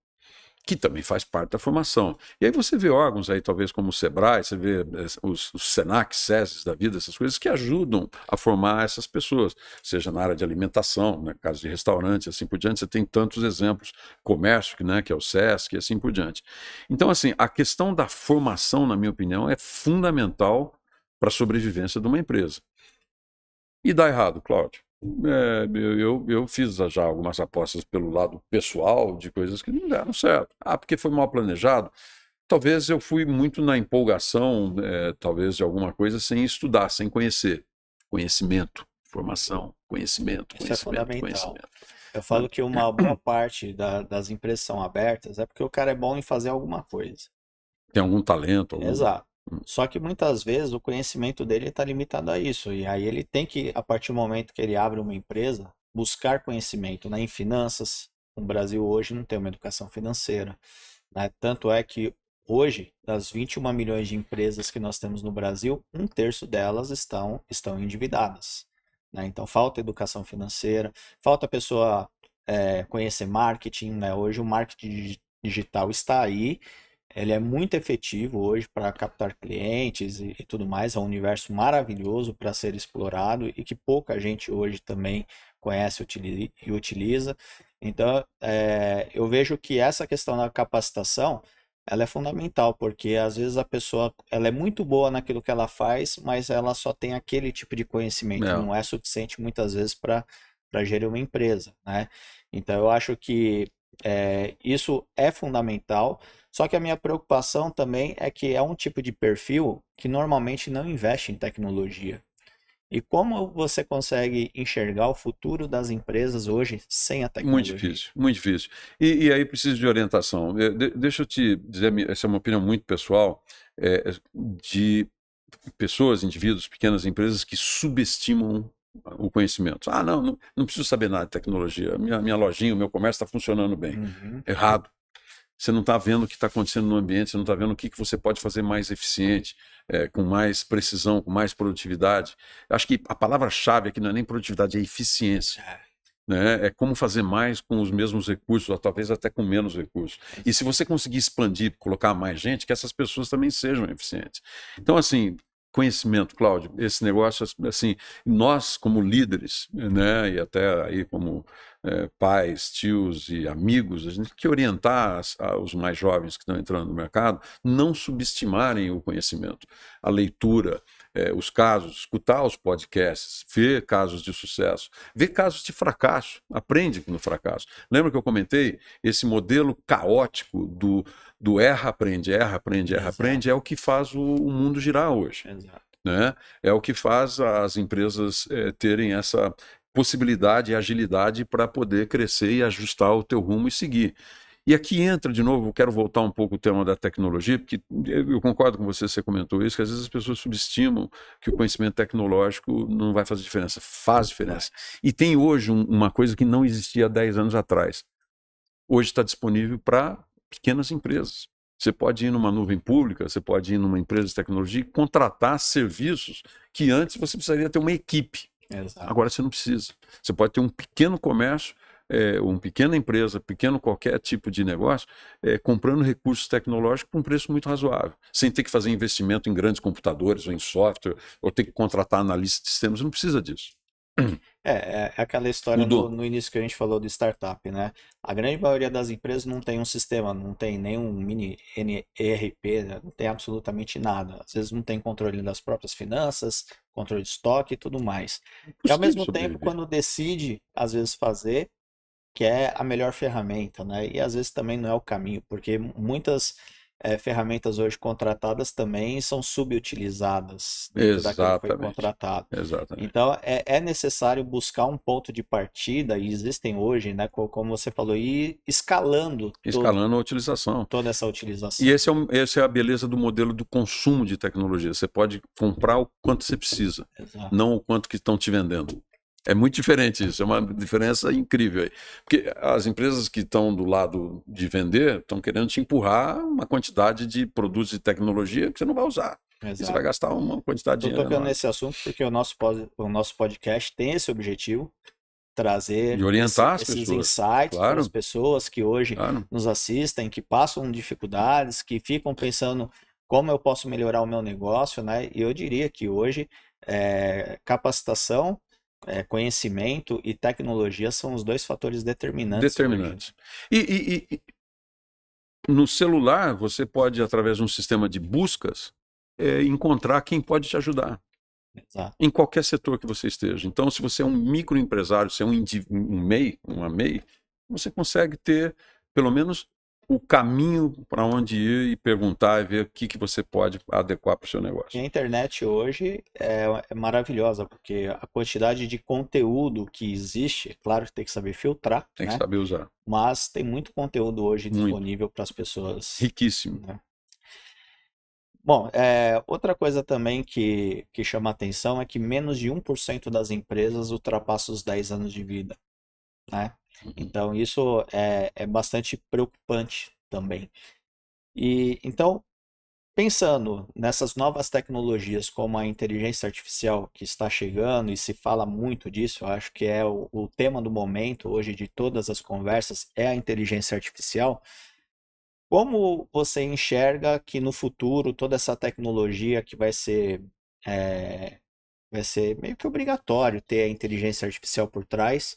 que também faz parte da formação. E aí você vê órgãos aí, talvez como o Sebrae, você vê os Senac, SESIs da vida, essas coisas que ajudam a formar essas pessoas, seja na área de alimentação, no caso de restaurantes, assim por diante, você tem tantos exemplos, comércio, né, que é o SESC, e assim por diante. Então, assim, a questão da formação, na minha opinião, é fundamental para a sobrevivência de uma empresa. E dá errado, Cláudio? Eu fiz já algumas apostas pelo lado pessoal de coisas que não deram certo. Porque foi mal planejado. Talvez eu fui muito na empolgação, talvez de alguma coisa, sem estudar, sem conhecer. Conhecimento, formação, conhecimento, Isso é fundamental. conhecimento. Eu falo que uma boa parte das empresas são abertas é porque o cara é bom em fazer alguma coisa. Tem algum talento? Exato. Só que muitas vezes o conhecimento dele está limitado a isso. E aí ele tem que, a partir do momento que ele abre uma empresa, buscar conhecimento, né, em finanças. O Brasil hoje não tem uma educação financeira, né? Tanto é que hoje, das 21 milhões de empresas que nós temos no Brasil, um terço delas estão endividadas, né? Então falta educação financeira, falta a pessoa conhecer marketing, né? Hoje o marketing digital está aí. Ele é muito efetivo hoje para captar clientes e tudo mais. É um universo maravilhoso para ser explorado e que pouca gente hoje também conhece e utiliza. Então, eu vejo que essa questão da capacitação, ela é fundamental, porque às vezes a pessoa ela é muito boa naquilo que ela faz, mas ela só tem aquele tipo de conhecimento, não é suficiente muitas vezes para gerir uma empresa, né? Então, eu acho que isso é fundamental. Só que a minha preocupação também é que é um tipo de perfil que normalmente não investe em tecnologia. E como você consegue enxergar o futuro das empresas hoje sem a tecnologia? Muito difícil, muito difícil. E aí preciso de orientação. Deixa eu te dizer, essa é uma opinião muito pessoal, de pessoas, indivíduos, pequenas empresas que subestimam o conhecimento. Não preciso saber nada de tecnologia. Minha lojinha, o meu comércio está funcionando bem. Errado. Você não está vendo o que está acontecendo no ambiente, você não está vendo o que você pode fazer mais eficiente, com mais precisão, com mais produtividade. Acho que a palavra-chave aqui não é nem produtividade, é eficiência. Né? É como fazer mais com os mesmos recursos, ou talvez até com menos recursos. E se você conseguir expandir, colocar mais gente, que essas pessoas também sejam eficientes. Então, assim, conhecimento, Cláudio, esse negócio, assim, nós como líderes, né, e até aí como pais, tios e amigos, a gente tem que orientar os mais jovens que estão entrando no mercado, não subestimarem o conhecimento, a leitura, os casos, escutar os podcasts, ver casos de sucesso, ver casos de fracasso, aprende no fracasso. Lembra que eu comentei? Esse modelo caótico do erra, aprende, é o que faz o mundo girar hoje. Né? É o que faz as empresas terem essa possibilidade e agilidade para poder crescer e ajustar o teu rumo e seguir. E aqui entra, de novo, eu quero voltar um pouco ao tema da tecnologia, porque eu concordo com você comentou isso, que às vezes as pessoas subestimam que o conhecimento tecnológico não vai fazer diferença. Faz diferença. E tem hoje uma coisa que não existia há 10 anos atrás. Hoje está disponível para pequenas empresas. Você pode ir numa nuvem pública, você pode ir numa empresa de tecnologia e contratar serviços que antes você precisaria ter uma equipe. Exato. Agora você não precisa. Você pode ter um pequeno comércio, uma pequena empresa, pequeno qualquer tipo de negócio, comprando recursos tecnológicos por um preço muito razoável, sem ter que fazer investimento em grandes computadores ou em software, ou ter que contratar analista de sistemas. Não precisa disso. É aquela história Mudou. no início que a gente falou de startup, né? A grande maioria das empresas não tem um sistema, não tem nenhum mini ERP, né? Não tem absolutamente nada. Às vezes não tem controle das próprias finanças, controle de estoque e tudo mais. E ao Impossível mesmo tempo, sobreviver. quando decide, às vezes, fazer, que é a melhor ferramenta, né? E às vezes também não é o caminho, porque muitas ferramentas hoje contratadas também são subutilizadas dentro daquilo que foi Exatamente. contratado. Exatamente. Então é necessário buscar um ponto de partida, e existem hoje, né, como você falou, ir escalando Escalando a utilização. toda essa E utilização. essa é a beleza do modelo do consumo de tecnologia. Você pode comprar o quanto você precisa, Exato. não o quanto que estão te vendendo. É muito diferente isso, é uma diferença incrível aí. Porque as empresas que estão do lado de vender estão querendo te empurrar uma quantidade de produtos de tecnologia que você não vai usar. E você vai Exato. gastar uma quantidade de Estou dinheiro tocando enorme. nesse assunto porque o nosso podcast tem esse objetivo, De trazer orientar as esses pessoas. insights para as Claro, pessoas que hoje claro. nos assistem, que passam dificuldades, que ficam pensando como eu posso melhorar o meu negócio, né? E eu diria que hoje capacitação, conhecimento e tecnologia são os dois fatores determinantes hoje, né? Determinante. E no celular, você pode, através de um sistema de buscas, encontrar quem pode te ajudar. Exato. Em qualquer setor que você esteja. Então, se você é um microempresário, se é um MEI, uma MEI, você consegue ter, pelo menos, o caminho para onde ir e perguntar e ver o que você pode adequar para o seu E a negócio. internet hoje é maravilhosa, porque a quantidade de conteúdo que existe, é claro que tem que saber filtrar, Tem que né? saber usar. Mas tem muito conteúdo hoje Muito. disponível para as pessoas, Riquíssimo. né? Bom, outra coisa também que chama atenção é que menos de 1% das empresas ultrapassa os 10 anos de vida, né? Então isso é bastante preocupante também. E então, pensando nessas novas tecnologias como a inteligência artificial que está chegando e se fala muito disso, eu acho que é o tema do momento hoje de todas as conversas é a inteligência artificial. Como você enxerga que no futuro toda essa tecnologia que é, vai ser meio que obrigatório ter a inteligência artificial por trás,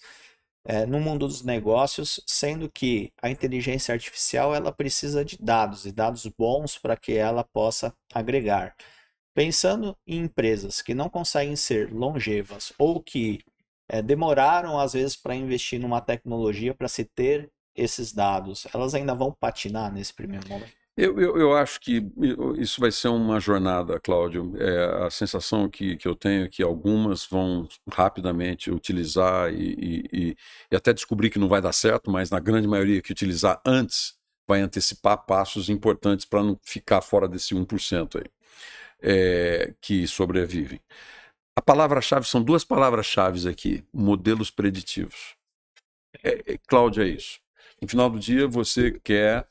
no mundo dos negócios, sendo que a inteligência artificial ela precisa de dados e dados bons para que ela possa agregar. Pensando em empresas que não conseguem ser longevas ou que demoraram às vezes para investir numa tecnologia para se ter esses dados, elas ainda vão patinar nesse primeiro momento. Eu acho que isso vai ser uma jornada, Cláudio. A sensação que eu tenho é que algumas vão rapidamente utilizar e até descobrir que não vai dar certo, mas na grande maioria que utilizar antes vai antecipar passos importantes para não ficar fora desse 1% aí, que sobrevivem. A palavra-chave são duas palavras-chave aqui: modelos preditivos. Cláudio, é isso. No final do dia, você quer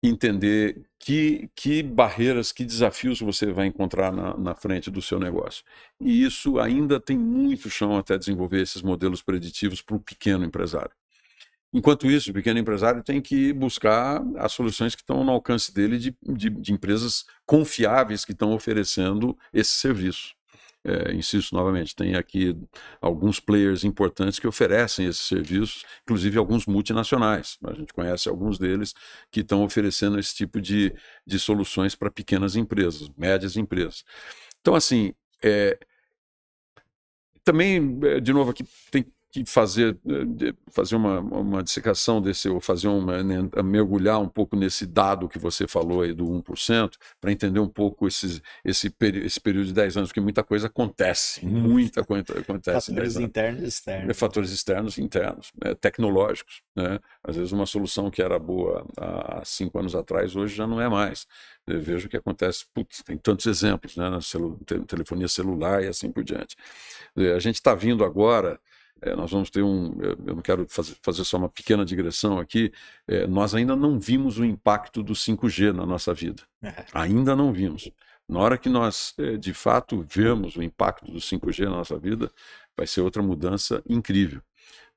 entender que barreiras, que desafios você vai encontrar na frente do seu negócio. E isso ainda tem muito chão até desenvolver esses modelos preditivos para o pequeno empresário. Enquanto isso, o pequeno empresário tem que buscar as soluções que estão no alcance dele de empresas confiáveis que estão oferecendo esse serviço. Insisto novamente, tem aqui alguns players importantes que oferecem esses serviços, inclusive alguns multinacionais. A gente conhece alguns deles que estão oferecendo esse tipo de soluções para pequenas empresas, médias empresas. Então, assim, também, de novo, aqui tem que fazer uma dissecação desse, ou mergulhar um pouco nesse dado que você falou aí do 1%, para entender um pouco esse período de 10 anos, porque muita coisa acontece, muita coisa acontece em 10 Fatores anos. internos e externos. Fatores externos e internos, tecnológicos, né? Às vezes uma solução que era boa há 5 anos atrás, hoje já não é mais. Eu vejo o que acontece, tem tantos exemplos, né? Na telefonia celular e assim por diante. A gente está vindo agora, nós vamos ter eu não quero fazer só uma pequena digressão aqui, nós ainda não vimos o impacto do 5G na nossa vida. Ainda não vimos. Na hora que nós, de fato, vemos o impacto do 5G na nossa vida, vai ser outra mudança incrível.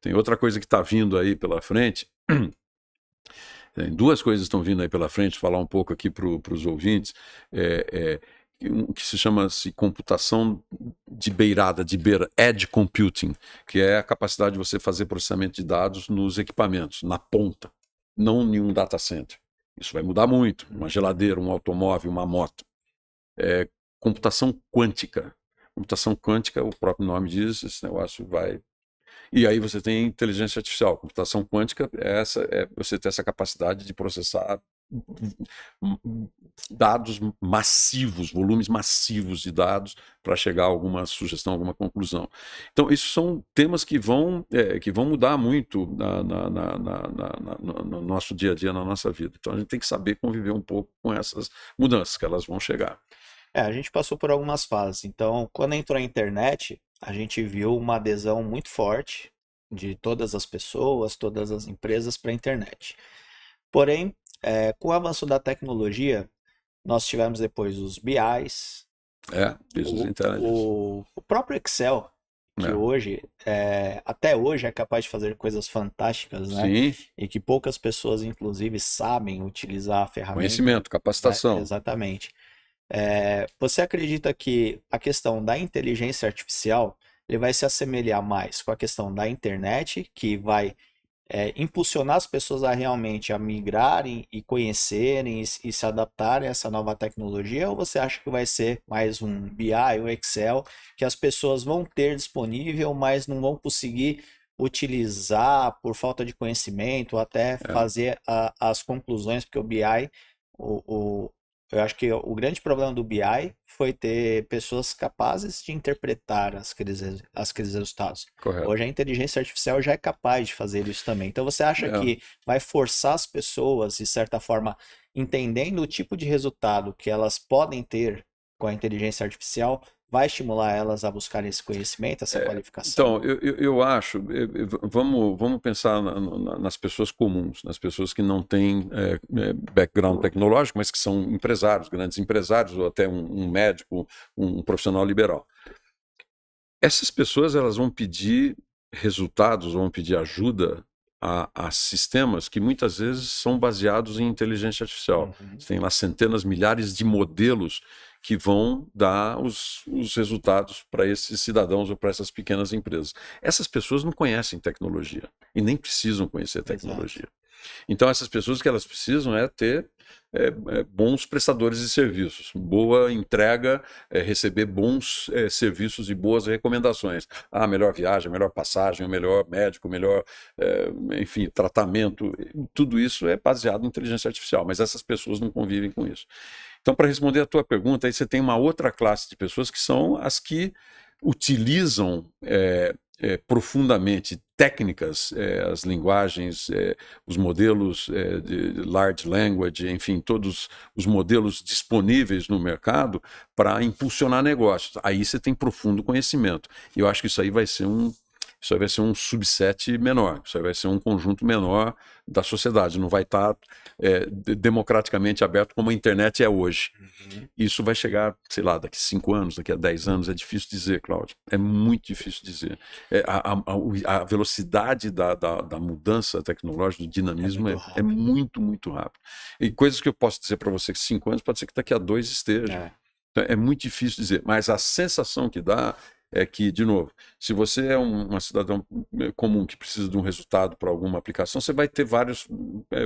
Tem outra coisa que está vindo aí pela frente. Tem duas coisas que estão vindo aí pela frente, falar um pouco aqui para os ouvintes. Que se chama computação beira, edge computing, que é a capacidade de você fazer processamento de dados nos equipamentos, na ponta, não em um data center. Isso vai mudar muito. Uma geladeira, um automóvel, uma moto. Computação quântica. Computação quântica, o próprio nome diz, esse negócio vai... E aí você tem inteligência artificial. Computação quântica é você ter essa capacidade de processar dados massivos, volumes massivos de dados para chegar a alguma sugestão, alguma conclusão. Então, esses são temas que vão mudar muito no nosso dia a dia, na nossa vida. Então, a gente tem que saber conviver um pouco com essas mudanças, que elas vão chegar. A gente passou por algumas fases. Então, quando entrou a internet, a gente viu uma adesão muito forte de todas as pessoas, todas as empresas para a internet. Porém, com o avanço da tecnologia, nós tivemos depois os BIs, Business Intelligence. o próprio Excel, que hoje, até hoje, é capaz de fazer coisas fantásticas, né? Sim. E que poucas pessoas, inclusive, sabem utilizar a ferramenta. Conhecimento, capacitação. Exatamente. Você acredita que a questão da inteligência artificial ele vai se assemelhar mais com a questão da internet, que vai impulsionar as pessoas a realmente migrarem e conhecerem e se adaptarem a essa nova tecnologia? Ou você acha que vai ser mais um BI, um Excel, que as pessoas vão ter disponível, mas não vão conseguir utilizar por falta de conhecimento, ou até fazer as conclusões, porque o BI, eu acho que o grande problema do BI foi ter pessoas capazes de interpretar aqueles resultados. Correto. Hoje a inteligência artificial já é capaz de fazer isso também. Então você acha que vai forçar as pessoas, de certa forma, entendendo o tipo de resultado que elas podem ter com a inteligência artificial, vai estimular elas a buscarem esse conhecimento, essa qualificação? Então, eu acho, vamos pensar nas pessoas comuns, nas pessoas que não têm background tecnológico, mas que são empresários, grandes empresários, ou até um médico, um profissional liberal. Essas pessoas elas vão pedir resultados, vão pedir ajuda a sistemas que muitas vezes são baseados em inteligência artificial. Você tem lá centenas, milhares de modelos que vão dar os resultados para esses cidadãos ou para essas pequenas empresas. Essas pessoas não conhecem tecnologia e nem precisam conhecer tecnologia. Exato. Então, essas pessoas, o que elas precisam é ter bons prestadores de serviços, boa entrega, receber bons serviços e boas recomendações. Melhor viagem, melhor passagem, melhor médico, melhor, enfim, tratamento. Tudo isso é baseado em inteligência artificial, mas essas pessoas não convivem com isso. Então, para responder a tua pergunta, aí você tem uma outra classe de pessoas que são as que utilizam profundamente técnicas, as linguagens, os modelos de large language, enfim, todos os modelos disponíveis no mercado para impulsionar negócios. Aí você tem profundo conhecimento. E eu acho que isso aí vai ser um subset menor, isso aí vai ser um conjunto menor da sociedade, não vai estar democraticamente aberto como a internet é hoje. Isso vai chegar, sei lá, daqui a 5 anos, daqui a 10 anos, é difícil dizer, Cláudio, é muito difícil dizer. A velocidade da mudança tecnológica, do dinamismo é muito, muito rápido. E coisas que eu posso dizer para você que 5 anos, pode ser que daqui a 2 esteja. Então, é muito difícil dizer, mas a sensação que dá é que, de novo, se você é um cidadão comum que precisa de um resultado para alguma aplicação, você vai ter vários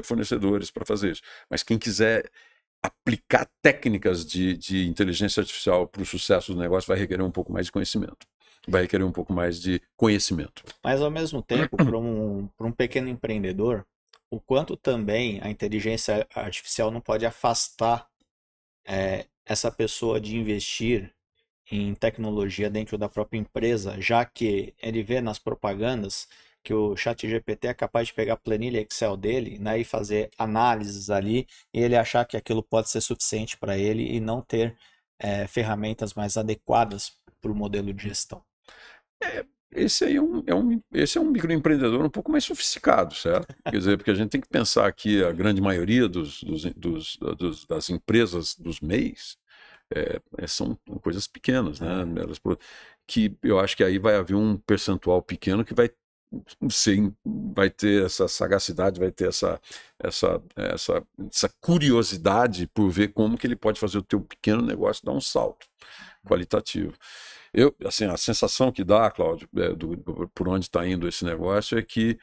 fornecedores para fazer isso. Mas quem quiser aplicar técnicas de inteligência artificial para o sucesso do negócio vai requerer um pouco mais de conhecimento. Vai requerer um pouco mais de conhecimento. Mas, ao mesmo tempo, para um pequeno empreendedor, o quanto também a inteligência artificial não pode afastar essa pessoa de investir em tecnologia dentro da própria empresa, já que ele vê nas propagandas que o ChatGPT é capaz de pegar a planilha Excel dele, né, e fazer análises ali, e ele achar que aquilo pode ser suficiente para ele e não ter ferramentas mais adequadas para o modelo de gestão. Esse aí esse é um microempreendedor um pouco mais sofisticado, certo? Quer dizer, porque a gente tem que pensar que a grande maioria das empresas dos MEIs são coisas pequenas, né? Que eu acho que aí vai haver um percentual pequeno que vai ter essa sagacidade, vai ter essa curiosidade por ver como que ele pode fazer o teu pequeno negócio dar um salto qualitativo. Assim, a sensação que dá, Cláudio, por onde está indo esse negócio é que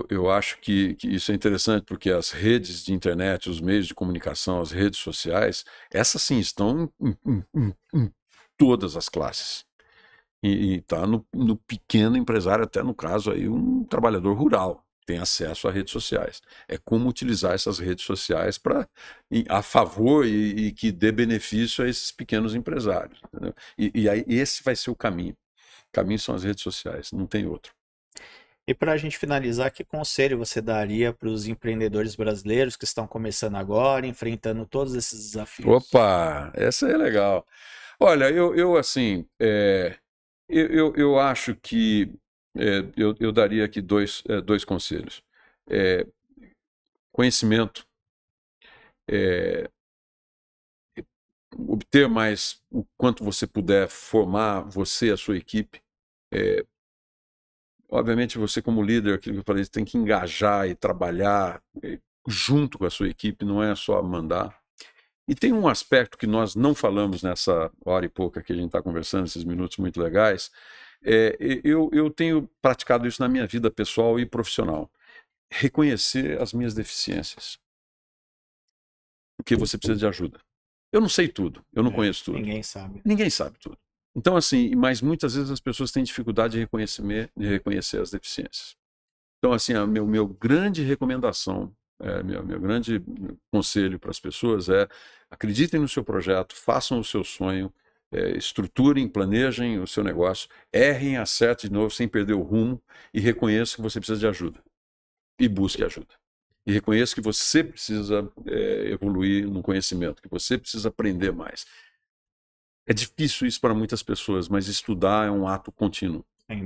eu acho que isso é interessante, porque as redes de internet, os meios de comunicação, as redes sociais, essas sim estão em todas as classes. E está no pequeno empresário, até no caso aí, um trabalhador rural tem acesso a redes sociais. É como utilizar essas redes sociais a favor e que dê benefício a esses pequenos empresários. Entendeu? E aí esse vai ser o caminho. O caminho são as redes sociais, não tem outro. E para a gente finalizar, que conselho você daria para os empreendedores brasileiros que estão começando agora, enfrentando todos esses desafios? Opa, essa é legal. Olha, assim, eu acho que eu daria aqui dois conselhos. Conhecimento, obter mais o quanto você puder, formar você, a sua equipe. Obviamente, você como líder, aquilo que eu falei, tem que engajar e trabalhar junto com a sua equipe, não é só mandar. E tem um aspecto que nós não falamos nessa hora e pouca que a gente está conversando, esses minutos muito legais. Eu tenho praticado isso na minha vida pessoal e profissional. Reconhecer as minhas deficiências. Porque você precisa de ajuda. Eu não sei tudo, eu não conheço tudo. Ninguém sabe. Ninguém sabe tudo. Então, assim, mas muitas vezes as pessoas têm dificuldade de reconhecer as deficiências. Então, assim, a meu grande recomendação, meu grande conselho para as pessoas é: acreditem no seu projeto, façam o seu sonho, estruturem, planejem o seu negócio, errem, acertem de novo sem perder o rumo e reconheçam que você precisa de ajuda. E busque ajuda. E reconheça que você precisa evoluir no conhecimento, que você precisa aprender mais. É difícil isso para muitas pessoas, mas estudar é um ato contínuo.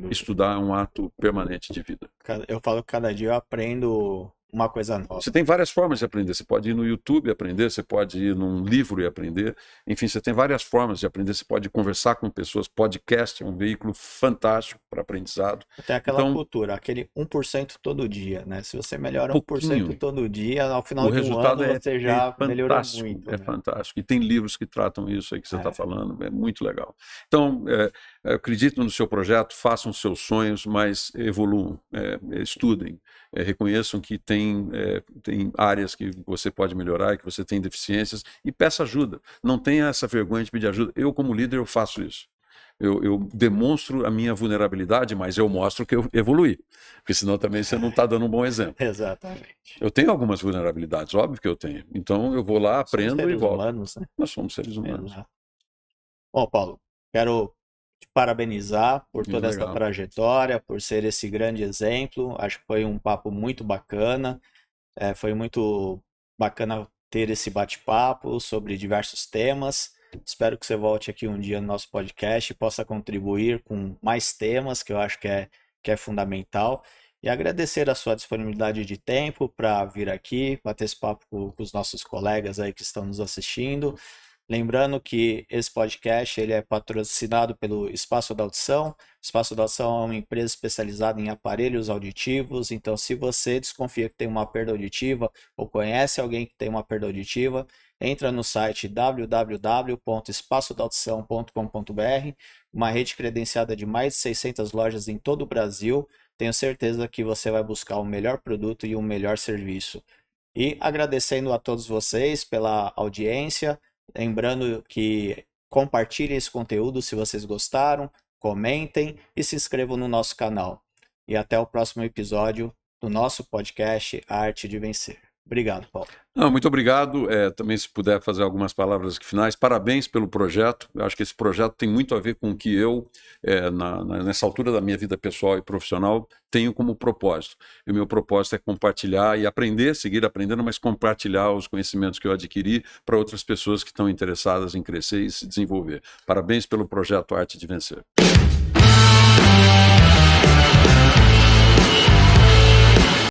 Estudar é um ato permanente de vida. Eu falo que cada dia eu aprendo uma coisa nova. Você tem várias formas de aprender. Você pode ir no YouTube e aprender, você pode ir num livro e aprender. Enfim, você tem várias formas de aprender. Você pode conversar com pessoas. Podcast é um veículo fantástico para aprendizado. Tem aquela cultura, aquele 1% todo dia, né? Se você melhora 1% todo dia, ao final de um ano você já melhorou muito. É fantástico. E tem livros que tratam isso aí que você está falando. É muito legal. Então, acreditem no seu projeto, façam os seus sonhos, mas evoluam, estudem, reconheçam que tem áreas que você pode melhorar, que você tem deficiências, e peça ajuda. Não tenha essa vergonha de pedir ajuda. Eu, como líder, eu faço isso. Eu demonstro a minha vulnerabilidade, mas eu mostro que eu evoluí. Porque senão também você não está dando um bom exemplo. Exatamente. Eu tenho algumas vulnerabilidades, óbvio que eu tenho. Então eu vou lá, aprendo e volto. Humanos, né? Nós somos seres humanos. Exato. Bom, Paulo, quero te parabenizar por toda essa trajetória, por ser esse grande exemplo. Acho que foi um papo muito bacana. Foi muito bacana ter esse bate-papo sobre diversos temas. Espero que você volte aqui um dia no nosso podcast e possa contribuir com mais temas, que eu acho que é fundamental. E agradecer a sua disponibilidade de tempo para vir aqui, bater esse papo com os nossos colegas aí que estão nos assistindo. Lembrando que esse podcast ele é patrocinado pelo Espaço da Audição. O Espaço da Audição é uma empresa especializada em aparelhos auditivos. Então, se você desconfia que tem uma perda auditiva ou conhece alguém que tem uma perda auditiva, entra no site www.espaçodaudição.com.br, uma rede credenciada de mais de 600 lojas em todo o Brasil. Tenho certeza que você vai buscar o melhor produto e o melhor serviço. E agradecendo a todos vocês pela audiência. Lembrando que compartilhem esse conteúdo se vocês gostaram, comentem e se inscrevam no nosso canal. E até o próximo episódio do nosso podcast A Arte de Vencer. Obrigado, Paulo. Não, muito obrigado. Também, se puder fazer algumas palavras finais, parabéns pelo projeto. Eu acho que esse projeto tem muito a ver com o que eu, nessa altura da minha vida pessoal e profissional, tenho como propósito. E o meu propósito é compartilhar e aprender, seguir aprendendo, mas compartilhar os conhecimentos que eu adquiri para outras pessoas que estão interessadas em crescer e se desenvolver. Parabéns pelo projeto Arte de Vencer.